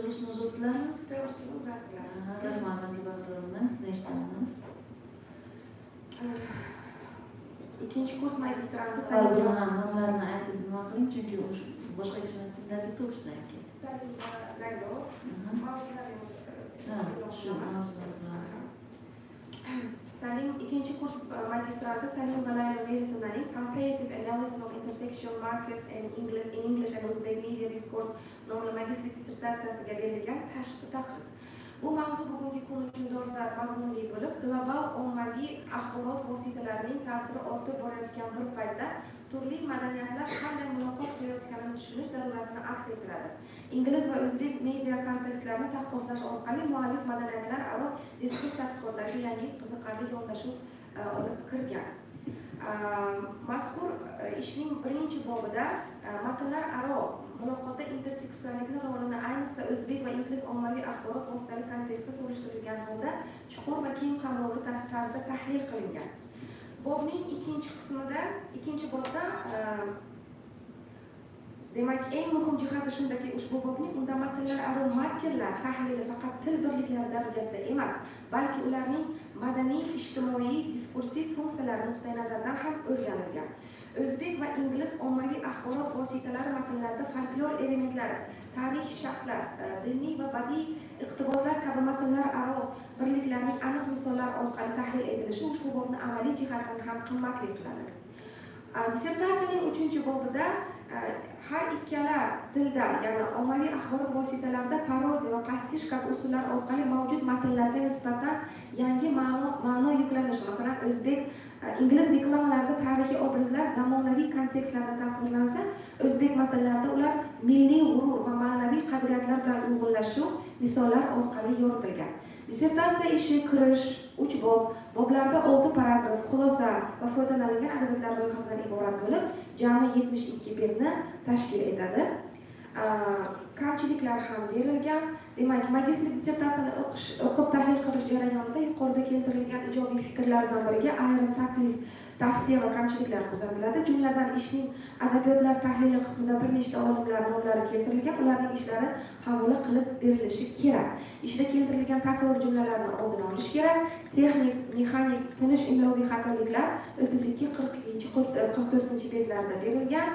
To'g'risini uzatdilarmi? To'g'risini uzatdilar. Rahmat, Abdulbaqirovna, sizni eshitamiz. Ikkinchi kurs magistranti Salim Salim nomlarini aytib nima qiling, chunki boshqa kishilar tingladik to'g'risidan keyin. Laylo. Shu mavzular bilan. Salim ikkinchi kurs magistranti Salim Valaylo Comparative Analysis of Intertextual Markers in English and Uzbek Media Discourse nomli magistrik dissertatsiyasiga berilgan tashqi taqriz. Bu mavzu bugungi kun uchun dolzarb mazmunli bo'lib, global ommaviy axborot vositalarining ta'siri ortib borayotgan bir paytda turli madaniyatlar qanday muloqot qilayotganini tushunish zaruratini aks ettiradi. Ingliz va o'zbek media kontekstlarini taqqoslash orqali muallif madaniyatlar aro diskurs tadqiqotlariga yangi qiziqarli yondashuv olib kirgan. Mazkur ishning birinchi bobida matnlar aro muloqotda intertekstuallikning rolini ayniqsa o'zbek va ingliz ommaviy axborot vositalari kontekstida solishtirilgan holda chuqur va keng qamrovli tarzda tahlil qilingan. Bobning ikkinchi bobda demak eng muhim jihati shundaki, ushbu bobning unda matnlar aro markerlar tahlili faqat til birliklari darajasida emas, balki ularning madaniy, ijtimoiy, diskursiv funksiyalari nuqtai nazaridan ham o'rganilgan. O'zbek va ingliz ommaviy axborot vositalari matnlarida folklor elementlari, tarixiy shaxslar, diniy va badiiy iqtiboslar kabi matnlar aro birliklarning aniq misollar orqali tahlil etilishi ushbu bobni amaliy jihatdan ham qimmatli qiladi. Dissertatsiyaning 3-bobida har ikkala tilda, ya'ni ommaviy axborot vositalarida parodiya va pastish kabi usullar orqali mavjud matnlarga nisbatan yangi ma'no yuklanishi, masalan, o'zbek ingliz reklamalarida tarixiy obrazlar zamonaviy kontekstlarda tasvirlansa, o'zbek matnlarida ular milliy g'urur va ma'naviy qadriyatlar bilan uyg'unlashuv misollar orqali yoritilgan. Dissertatsiya ishi kirish 3 boblarda 6 paragraf, xulosa va foydalanilgan adabiyotlar ro'yxatidan iborat bo'lib, jami 72 betni tashkil etadi. Kamchiliklar ham berilgan. Demak, magistrik dissertatsiyani o'qib tahlil qilish jarayonida yuqorida keltirilgan ijobiy fikrlardan biriga ayrim taklif, tavsiya va kamchiliklar kuzatiladi. Jumladan, ishning adabiyotlar tahlili qismida bir nechta olimlar nomlari keltirilgan, ularning ishlari havola qilib berilishi kerak. Ishda keltirilgan takror jumlalarni oldini olish kerak. Texnik, mexanik, tinish imloviy xatoliklar 32-44 betlarda berilgan.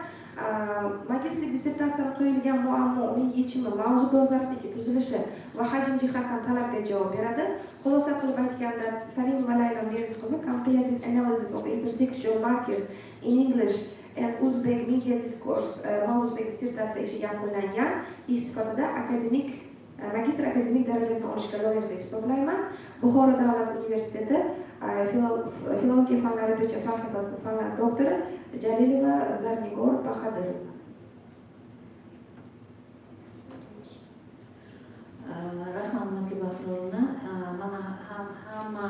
Magistrik dissertatsiyaga qo'yilgan muammo, uning yechimi, mavzu dolzarbligi, tuzilishi va hajm jihatdan talabga javob beradi. Xulosa qilib aytganda, Salim Valaylo qizi Comparative Analysis of Intertextual Markers in English and Uzbek Media Discourse mavzusidagi dissertatsiya ishi yakunlangan. Ish sifatida magistr akademik darajasini olishga loyiq deb hisoblayman. Buxoro davlat universiteti filologiya fanlari bo'yicha falsafa fanlari doktori Jalilova Zarnigor Bahadirova. Rahmat Abdulbaqirova, mana hamma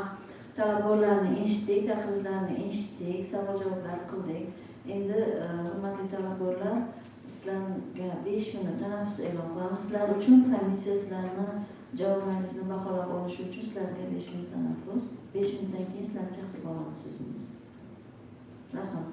talabalarni eshitdik, taqrizlarni eshitdik, savol-javoblar qildik. Endi hurmatli talabalar, sizlarga 5 minut tanaffus e'lon qilamiz. Sizlar uchun komissiya sizlarni javoblaringizni baholab olish uchun sizlarga 5 minut tanaffus. 5 minutdan keyin sizlarni chaqirib olamiz o'zimiz. Rahmat.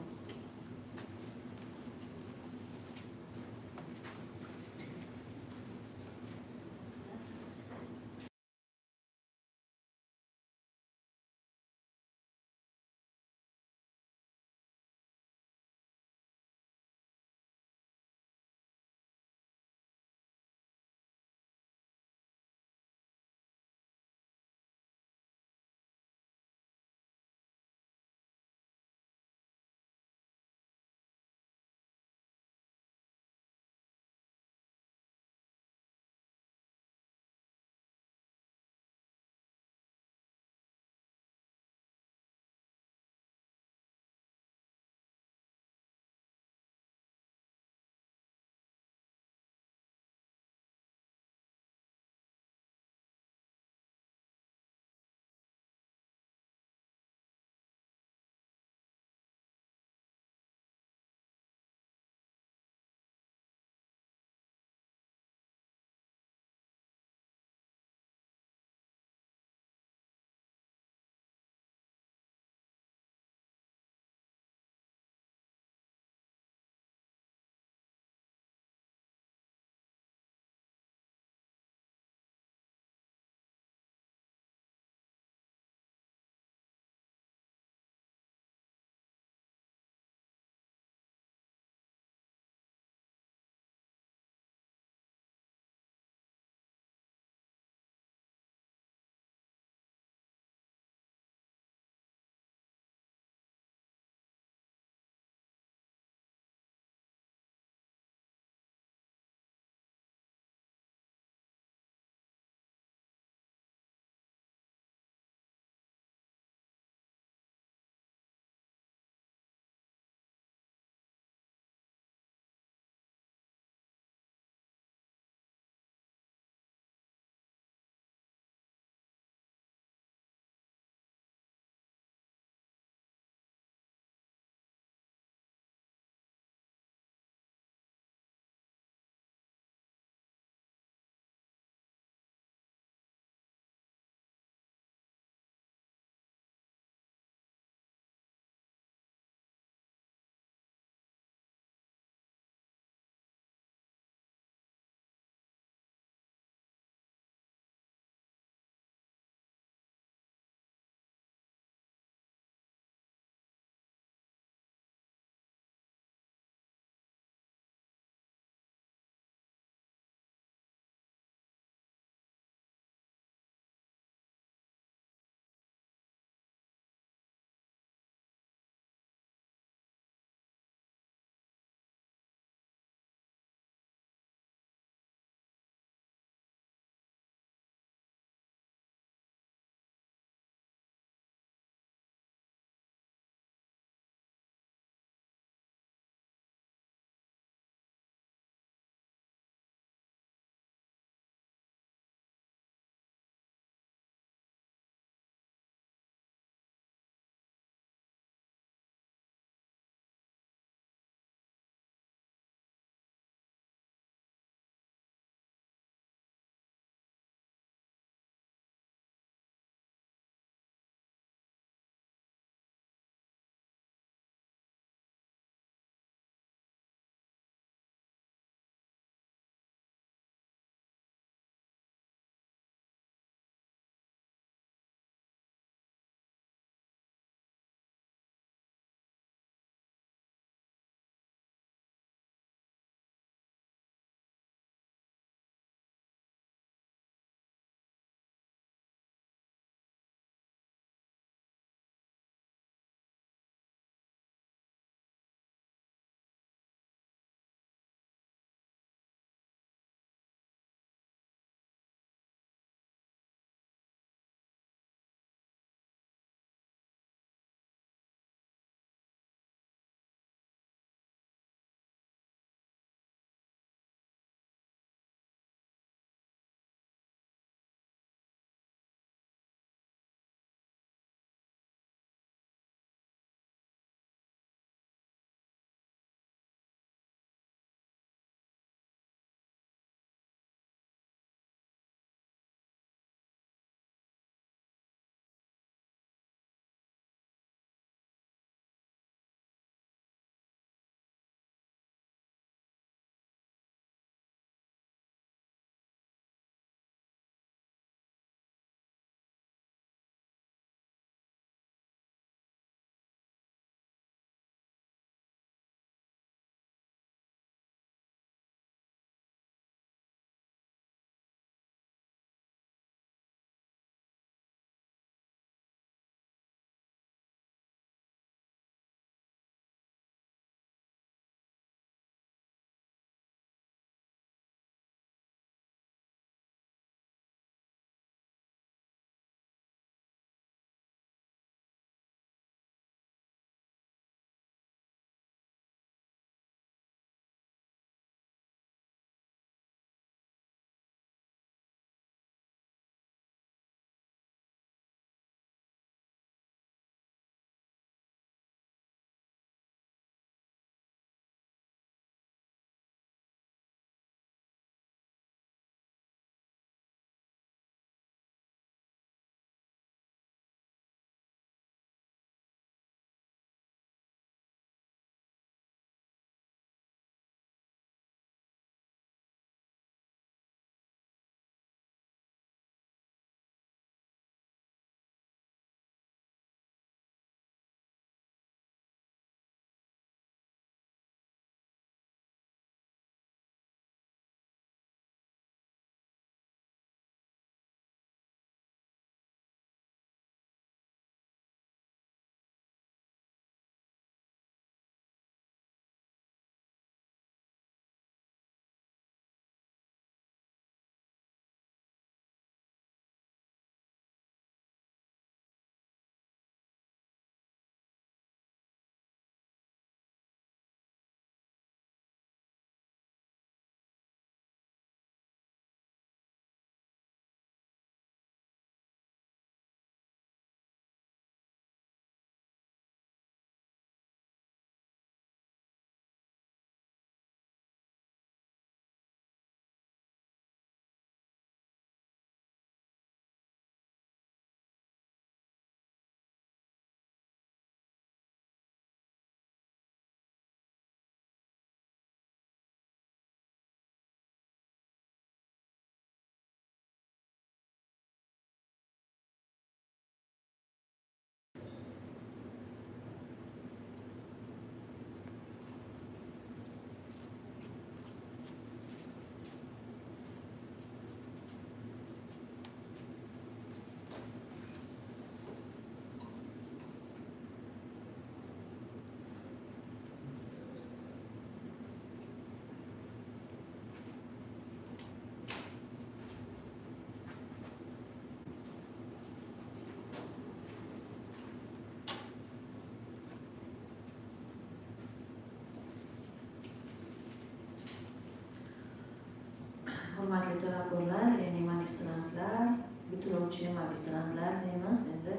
hurmatli talabgorlar, ya'ni magistrantlar, bitiruvchi magistrantlar deymiz. Endi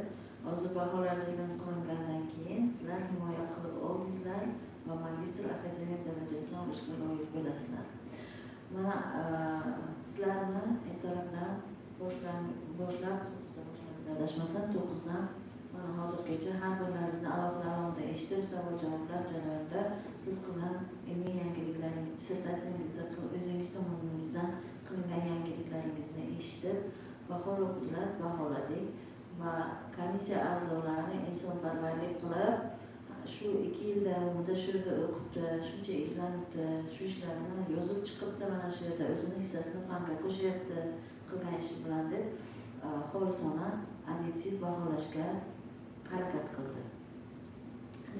hozir baholar e'lon qilingandan keyin sizlar himoya qilib oldingizlar va magistr akademik darajasini olishga loyiq bo'lasizlar. Mana sizlarni ertalabdan boshlab adashmasam 9dan mana hozirgacha har birlaringizni alohida eshitib, savol-javoblar jarayonida siz qilgan ilmiy yangiliklaringiz, dissertatsiyangizda o'zingiz tomoningizdan qilingan yangiliklaringizni eshitib, baholovchilar baholadik va komissiya a'zolari insonparvarlik qilib, shu 2 yil davomida shu yerda o'qibdi, shuncha izlanibdi, shu ishlarini yozib chiqibdi, mana shu yerda o'zini hissasini fanga qo'shyapti, qilgan ishi bilan deb xolisona, obyektiv baholashga harakat qildi.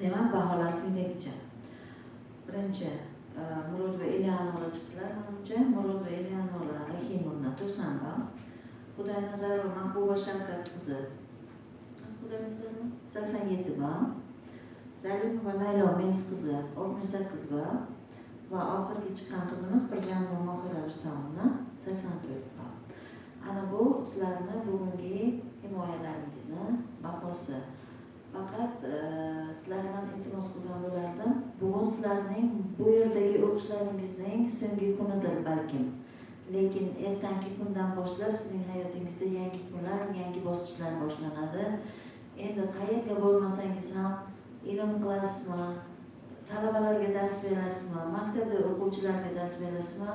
Demak, baholar quyidagicha. Birinchi, Murod va Eleonora chiqdilar. Menimcha, Murod va Eleonora Rahimovna 90 ball. Xudoynazarova Mahbuba Shavkat qizi 87 ball. Zalimova Laylo Menis qizi 68 ball. Va oxirgi chiqqan qizimiz Birjanova Mohira Rustamova 84 ball. Ana bu sizlarni bugungi himoyalaringizni bahosi. Faqat sizlardan iltimos qilgan bo'lardim. Bugun sizlarning bu yerdagi o'qishlaringizning so'nggi kunidir balkim. Lekin ertangi kundan boshlab sizning hayotingizda yangi kunlar, yangi bosqichlar boshlanadi. Endi qayerga bo'lmasangiz ham ilm qilasizmi, talabalarga dars berasizmi, maktabda o'quvchilarga dars berasizmi,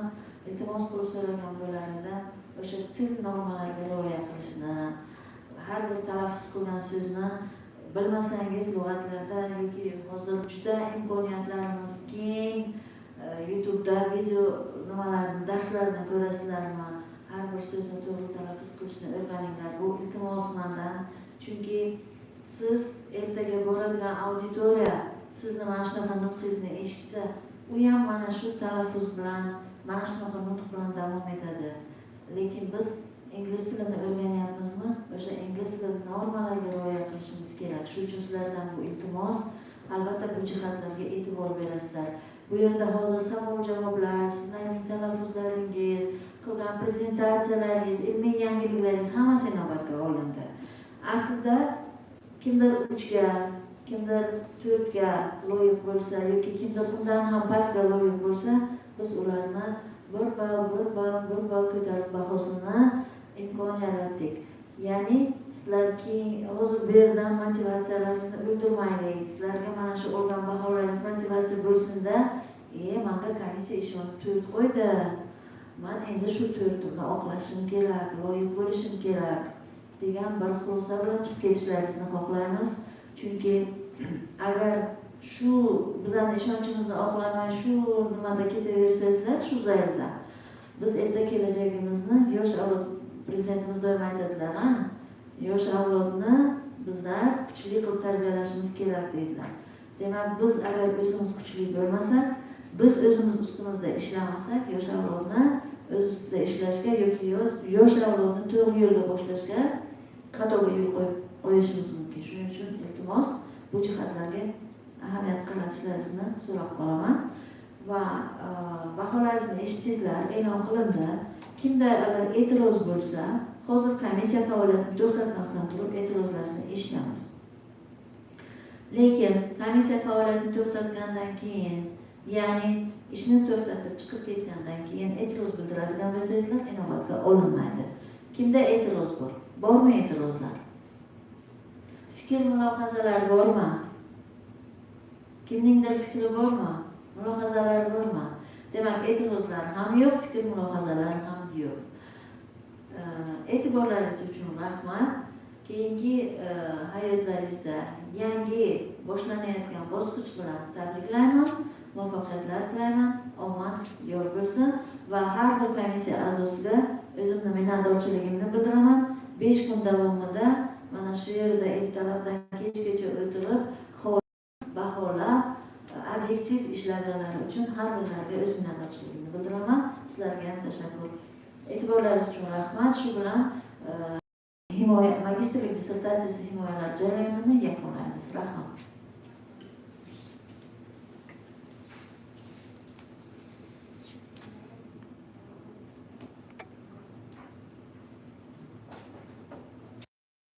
iltimos qilib so'ragan bo'lardim. O'sha til normalariga rioya qilishni, har bir talaffuz qilgan so'zni bilmasangiz lug'atlarda yoki hozir juda imkoniyatlarimiz keng, YouTube'da video nimalarni, darslarni ko'rasizlarmi? Har bir so'zni to'g'ri talaffuz qilishni o'rganinglar. Bu iltimos mendan. Chunki siz ertaga bo'ladigan auditoriya sizni mana shunaqa nutqingizni eshitsa, u ham mana shu talaffuz bilan, mana shunaqa nutq bilan davom etadi. Lekin biz ingliz tilini o'rganyapmizmi? O'sha ingliz tili normalariga rioya qilishimiz kerak. Shuning uchun sizlardan bu iltimos, albatta bu jihatlarga e'tibor berasizlar. Bu yerda hozir savol-javoblar, sizlarning talaffuzlaringiz, qilgan prezentatsiyalaringiz, ilmiy yangiliklaringiz hammasi inobatga olindi. Aslida kimdir 3 ga, kimdir 4 ga loyiq bo'lsa yoki kimdir undan ham pastga loyiq bo'lsa, biz ularni bir bal ko'tarib bahosini imkon yaratdik. Ya'ni sizlarki hozir bu yerdan motivatsiyalaringizni o'ldirmaylik. Sizlarga mana shu olgan baholaringiz motivatsiya bo'lsin-da, menga komissiya ishonib 4 qo'ydi. Men endi shu 4nimni oqlashim kerak, loyiq bo'lishim kerak degan bir xulosa bilan chiqib ketishlaringizni xohlaymiz. Chunki agar shu bizning ishonchimizni oqlamay shu nimada ketaversangizlar, shu zaylda biz erta kelajagimizni yosh avlod, prezidentimiz doim aytadilar, yosh avlodni bizlar kuchli qilib tarbiyalashimiz kerak deydilar. Demak, biz agar o'zimiz kuchli bo'lmasak, biz o'zimiz ustimizda ishlamasak, yosh avlodni o'z ustida ishlashga yoki yosh avlodni to'g'ri yo'lga boshlashga xatoga yo'l qo'yishimiz mumkin. Shuning uchun iltimos bu jihatlarga ahamiyat qaratishlaringizni so'rab qolaman. Va baholaringizni eshitdingizlar, e'lon qilindi. Kimda agar e'tiroz bo'lsa, hozir komissiya faoliyatini to'xtatmasdan turib e'tirozlaringizni eshitamiz. Lekin komissiya faoliyatini to'xtatgandan keyin, ya'ni ishni to'xtatib chiqib ketgandan keyin e'tiroz bildiradigan bo'lsangizlar, inobatga olinmaydi. Kimda e'tiroz bor? Bormi e'tirozlar? Fikr mulohazalar bormi? Kimningdir fikri bormi? Mulohazalar bormi? Demak, e'tirozlar ham yo'q, fikr mulohazalar ham yo'q. E'tiborlaringiz uchun rahmat. Keyingi hayotlaringizda yangi boshlanayotgan bosqich bilan tabriklayman, muvaffaqiyatlar tilayman, omad yor bo'lsin va har bir komissiya a'zosiga o'zimni minnatdorchiligimni bildiraman. 5 kun davomida mana shu yerda ertalabdan kechgacha o'tirib, baholab, obyektiv ishlaganlari uchun har birlariga o'z minnatdorchiligimni bildiraman. Sizlarga ham tashakkur. E'tiborlaringiz uchun rahmat. Shu bilan magistrlik dissertatsiyasi himoyalar jarayonini yakunlaymiz. Rahmat.